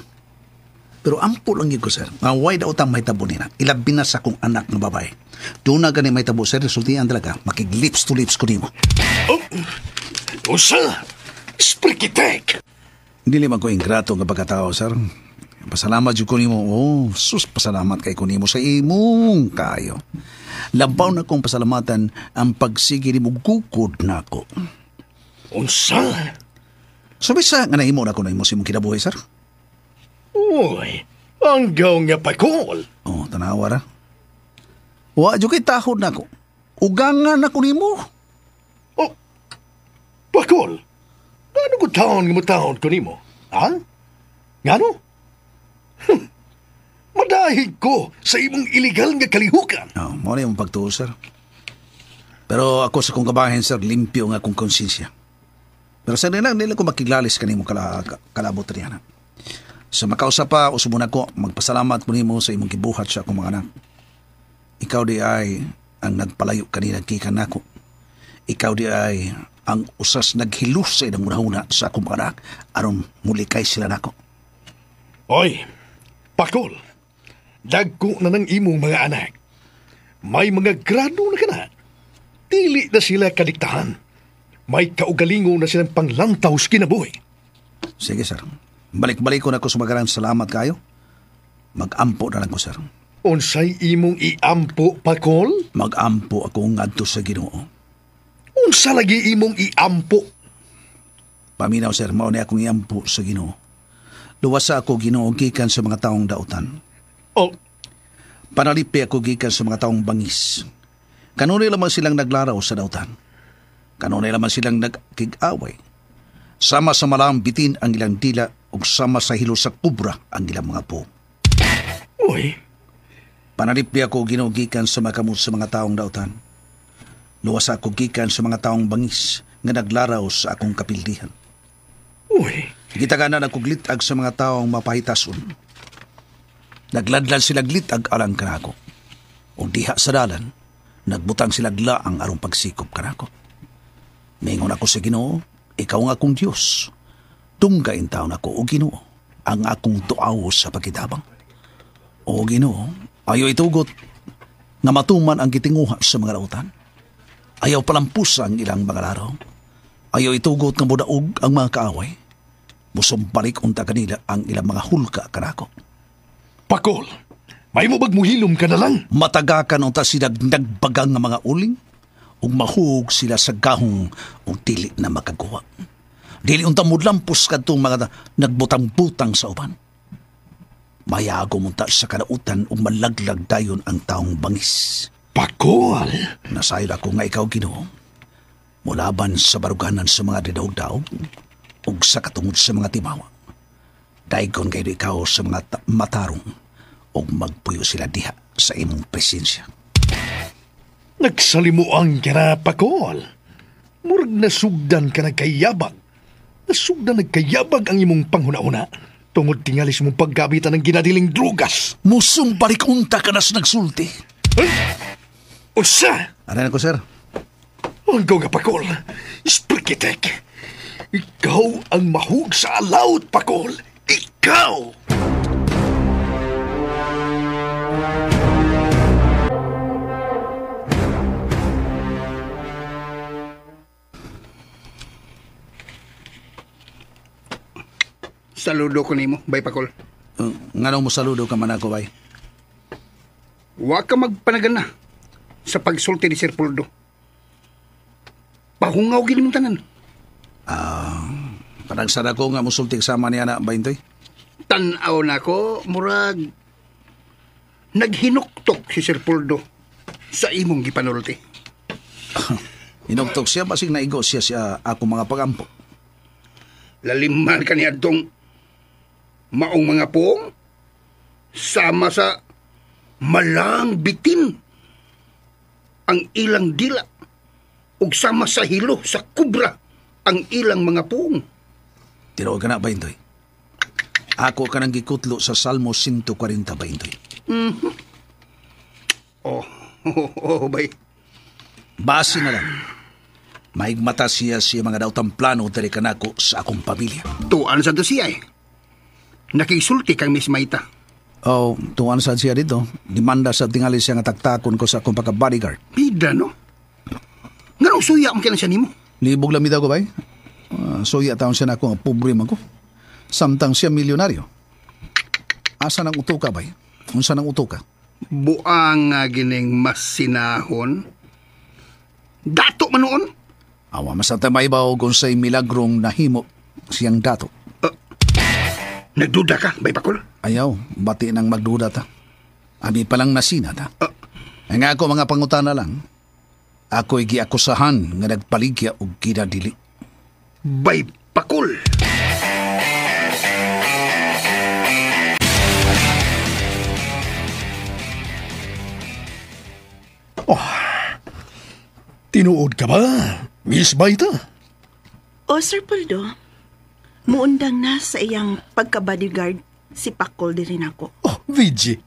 Pero ampo lang yun ko, Sir. Maway daw tang may tabo nila. Ilabi na sa kong anak na babae. Doon na gani may tabo, Sir. Resultihan talaga. Makig-lips to lips ko nimo. Oh, usa, sprikitek. Hindi naman ko ingrato nga pagkatao, Sir. Pasalamat yun ko nimo. Oh, sus, pasalamat kay ko nimo sa imong kayo. Labaw na kong pasalamatan ang pagsige nimo gukod na ako. Unsa? Sabi sa nga nahimo na ko na imo sa imong kinabuhi, Sir. Uy, ang gaw nga Pakol. Oh, tanawa ra. Wa jud kay tahod na ko. Ugangan na ko nimo. Oh, Pakol, ano ko taon ko nimo? Ha? Ngano? Madahig ko sa imong illegal nga kalihukan. Oh, mo na yung pagtuo, Sir. Pero ako sa kong kabahin, Sir, limpyo nga akong konsensya. Pero sa nila ko makiglalis kanimo kalabot riyan. Sa makausa pa, usubon ako, magpasalamat ko nimo sa imong gibuhat sa akong mga anak. Ikaw di ay ang nagpalayo kanina kikan nako. Ikaw di ay ang usas naghilus sa ilang unahuna sa akong mga anak aron mulikay sila nako. Oy, Pakol, dagko na ng imong mga anak. May mga grado na kana. Dili na sila kadiktahan. May kaugalingo na silang panglantaw sa kinabuhi. Sige, Sir. Balik-balik ko na ko sumagaran. Salamat kayo. Mag-ampo na lang ko, Sir. Unsay imong iampo, Pakol? Mag-ampo ako ngadto sa Ginoo. Unsa lagi imong iampo? Paminaw, Sir, mao ni akong iampo sa Ginoo. Luwas ako Ginoo gikan sa mga taong dautan. Oh, Panalipi ako gikan sa mga taong bangis. Kanunay lamang silang naglaraw sa dautan. Kanunay lamang silang nagkig-away. Sama sa malang bitin ang ilang dila ug sama sa hilo sa kubra ang ilang mga po. Uy, Panalipdi ako ginugikan sa makamot sa mga taong dautan. Luwas ako gikan sa mga taong bangis nga naglaraw sa akong kapildihan. Uy, Gitaganan ako glitag sa mga taong mapahitason. Nagladlan sila glitag alang kanako. O diha sa dalan, nagbutang sila glaang arong pagsikop kanako. Mingon ako sa Ginoo, ikaw ang akong Diyos. Tunggain taon ako o Ginoo, ang akong tuaw sa pagkitabang. O Ginoo, ayaw itugot nga matuman ang gitinguha sa mga lautan. Ayaw palampusan ilang mga laraw. Ayaw itugot nga mudaog ang mga kaaway. Musumbalik unta kanila ang ilang mga hulka kanako. Pakol, may mo bagmuhilom ka na lang. Matagakan unta sila nagbagang nga mga uling ug mahug sila sa gahong ug dili na makagawa. Dili unta mudlampos kadtong mga nagbutang-butang sa uban. Mayago munta sa kalautan ug malaglag dayon ang taong bangis. Pakol! Nasayod ako nga ikaw Ginoo. Mulaban sa baruganan sa mga didaog-daog ug sa katungod sa mga timawa. Daigon kayo ikaw sa mga matarong ug magpuyo sila diha sa imong presensya. Nagsalimuang ka na, Pakol. Murag nasugdan ka na kayabag. Nasugdan nagkayabag ang imong panghuna-una. Tungod tingalis mong paggabitan ng ginadiling drugas. Musong balik unta ka na sa nagsulti. Usa! Ano ko, sir? Ang nga, Pakol. Sprikitek. Ikaw ang mahug sa alawt, Pakol. Ikaw! Saludo ko nimo, bay Pakol. Nga mo saludo ka man ako, bay? Wa ka magpanagana sa pagsulti ni Sir Puldo. Pahungaw gini mong tanan. Panagsada ko nga musulti sama niya na, Baintoy. Tanaw na ko, murag naghinuktok si Sir Puldo sa imong gipanulti. Hinuktok siya, basig naigo siya ako mga pagampo. Laliman ka niya dong maong mga poong sama sa malang bitin ang ilang dila ug sama sa hilo sa kubra ang ilang mga poong. Tinuod ka na, Baintoy. Ako ka nang gikutlo sa Salmo 140, Baintoy. Bay. Base na lang. Maigmata siya mga dautang plano dari kanako sa akong pamilya. Tuan sa to siya eh. Nakisulti kang Miss Maita. Tuan sa siya dito. Demanda sa tingali siya nga taktakon ko sa akong pagka-bodyguard. Bida, no? Nga suya ang kailan siya nimo? Libog lamid ako, bay. Suya taon siya na ako nga pobre man ko. Samtang siya milyonaryo. Asa nang utuka, bay? Unsa nang utuka? Buang nga gining mas sinahon. Dato man noon? Awa, masanta may ba kung sa'y milagrong nahimo siyang dato. Nagduda ka, bay Pakol? Ayaw, bati nang magduda ta. Abi palang nasina ta. Nga ako mga pangutana lang. Ako'y giakusahan nga nagpaligya og ginadili. Bay Pakol! Tinuod ka ba, Miss Baita? O, Sir Puldo, muundang na sa iyang pagka-bodyguard si Pakol din rin ako. Vigi,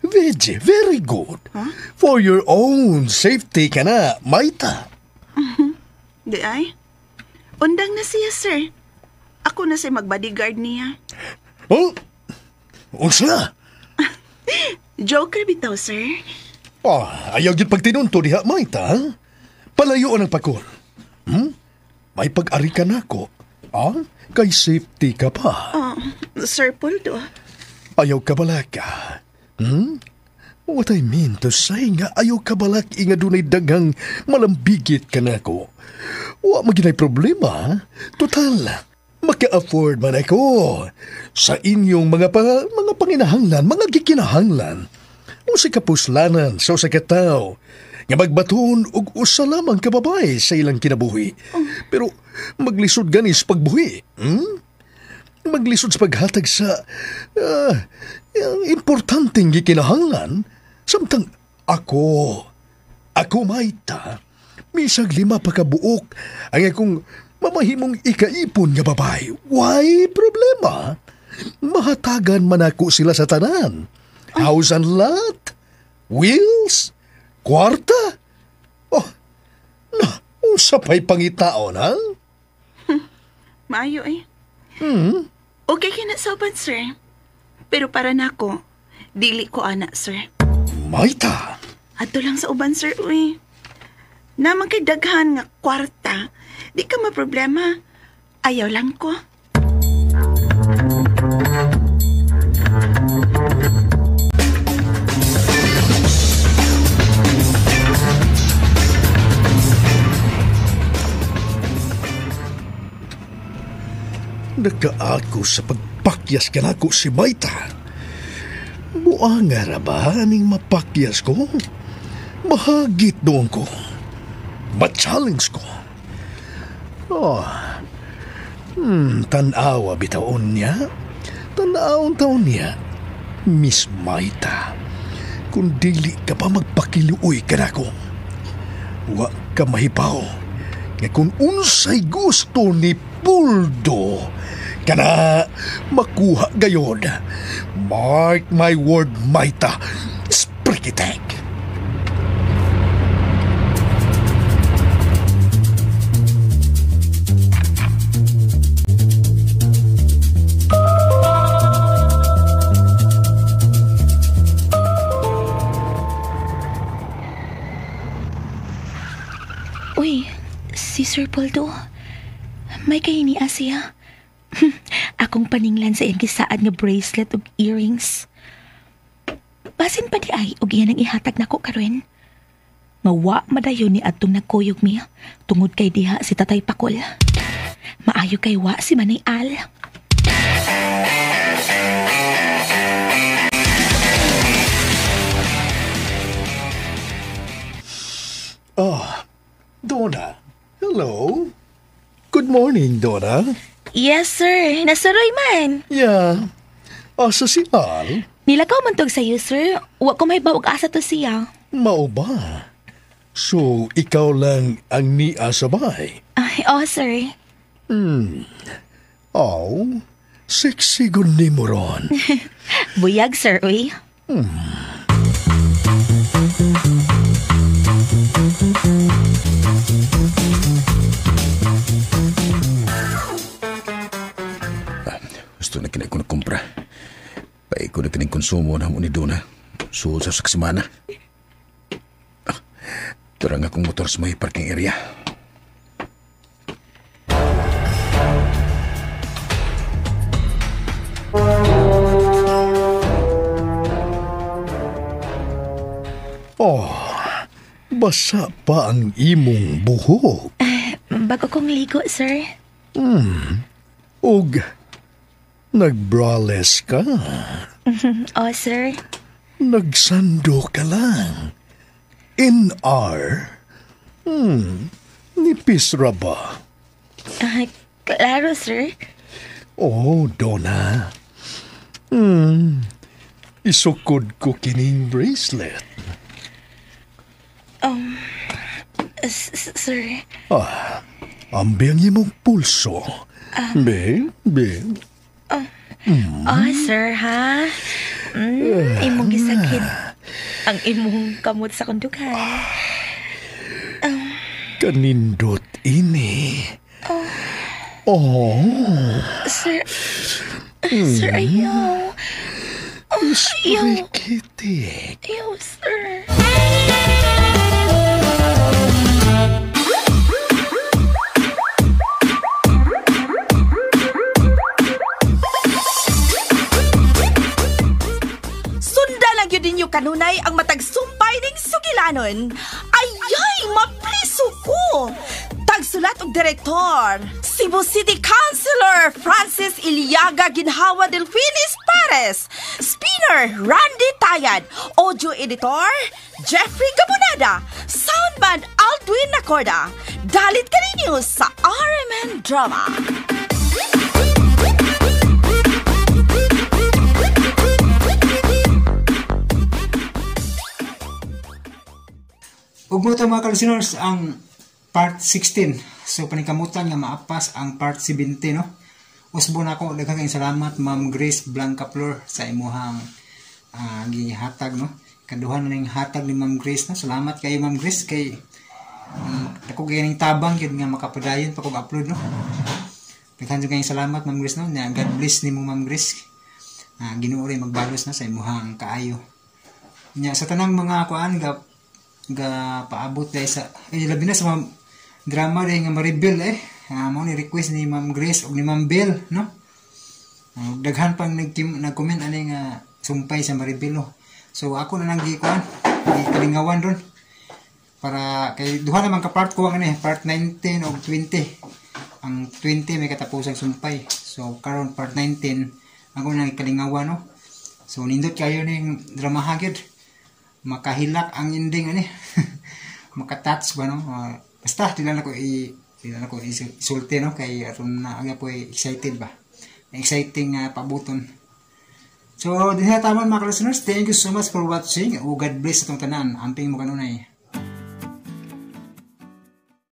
very good. Huh? For your own safety ka na, Maita. Di ay? Undang na siya, sir. Ako na siya mag-bodyguard niya. Oh? Unsa? Joker bitaw, sir. Ayaw yun pagtinunto diha, Maita. Palayo ang Pakol. May pag-ari ka na ako. Kay safety ka pa. Sir Puldo. Ayaw ka balaka. What I mean to say nga ayaw ka balaki nga dunay daghang malambigit ka na ako. Wa maginay problema. Total, maka-afford man ako sa inyong mga panginahanglan, mga gikinahanglan. O sa kapuslanan sa usa ka tawo nga magbaton og usa lamang ka babae sa ilang kinabuhi. Pero maglisod ganis pagbuhi. Maglisod sa paghatag sa importanteng gikinahanglan samtang Ako Maita, misag 5 pa kabuok ang akong mamahimong ikaipon nga babae. Why problema? Mahatagan man ako sila sa tanan. House and lot, wheels, kwarta. Oh, usapay pangitaon, ha? Maayo eh. Okay kina sa uban, sir. Pero para nako, dili ko anak, sir. Maita. Ato lang sa uban, sir, uy. Namang kay daghan nga kwarta, di ka maproblema. Ayaw lang ko. Nagkaako sa pagpakyas ka nako si Maita. Buanga ra ba aning mapakyas ko? Mahagit doon ko. Ma-challenge ko. Tanawa bitaon niya. Tanawang taon niya. Miss Maita, kung dili ka pa magpakiluoy ka nako, wa ka mahipaw nga kung unsay gusto ni Puldo kana makuha gayod. Mark my word, Maita. Sprikitek. Uy, si Sir Poldo. May kayo ni Asia. Akong paninglan sa iyang gisaad nga bracelet ug earrings. Basin pa di ay og iyan ang ihatag nako karon. Mawa madayon ni adtong nagkuyog mi tungod kay diha si Tatay Pakol. Maayo kay wa si Manay Al. Donna. Hello. Good morning, Donna. Yes, sir. Nasaroy man. Yeah. Asa si Al? Nilakaw man tog sa'yo, sir. Wa ko may bawag asa to siya. Mao ba? So, ikaw lang ang niya sa bahay? Ay, sir. Oh, sexy gun ni mo ron. Buyag, sir, uy. Gusto na kinay ko na kumpra. Pay ko na kining konsumo na mo ni Dona. Suod sa saksimana. Turang akong motor sa may parking area. Basa pa ang imong buhok. Bago kong ligo, sir. Og nag-braless ka. Sir. Nagsando ka lang. NR? Nipis ra ba? Klaro, sir. Oh, Donna. Isukod ko kining bracelet. Sir. Ambing imong pulso. Babe. Sir, ha? Imong gisakit ang imong kamot sa kundukan. Kanindot ini. Sir. Sir, ayaw. Sprikitik. Ayaw, sir. Ninyo kanunay ang matagsumpay ning sugilanon. Ayay, mapliso ko! Tagsulat og direktor, Cebu City Councilor Francis Iliaga Ginhawa Delfinis Pares, spinner Randy Tayad, audio editor Jeffrey Gabonada, soundman Aldwin Nacorda. Dalit kaninyo sa RMN Drama. ug mo to mga ka-listeners ang part 16. So panikamutan nga maapas ang part 17 no. Usbo na ako daghang salamat Ma'am Grace Blanca Flor sa imuhang gihatag no. Kaduha na ning hatag ni Ma'am Grace no. Salamat kay Ma'am Grace kay ako ganing tabang gid nga makapadayon pa kog upload no. Daghang kayong salamat Ma'am Grace no. God bless nimo Ma'am Grace. Ginoo ray magbalos na sa imuhang kaayo. Nya sa tanang mga kuan ga paabot dai sa labi na sa drama dai nga ma-reveal mao ni request ni Ma'am Grace ug ni Ma'am Bell no. Daghan pang nag-comment ani nga sumpay sa ma-reveal no. So ako na nang gikuan gikalingawan ron para kay duha naman ka part ko ani part 19 ug 20. Ang 20 may katapusang sumpay. So karon part 19 ako nang gikalingawan no. So nindot kayo ning drama hagid. Makahilak ang ending ani. Makatouch ba no? Basta dila na ko isulti no kay aron na aga po excited ba. Exciting pabuton. So dinha taman mga listeners, thank you so much for watching. God bless atong tanan. Amping mo kanunay.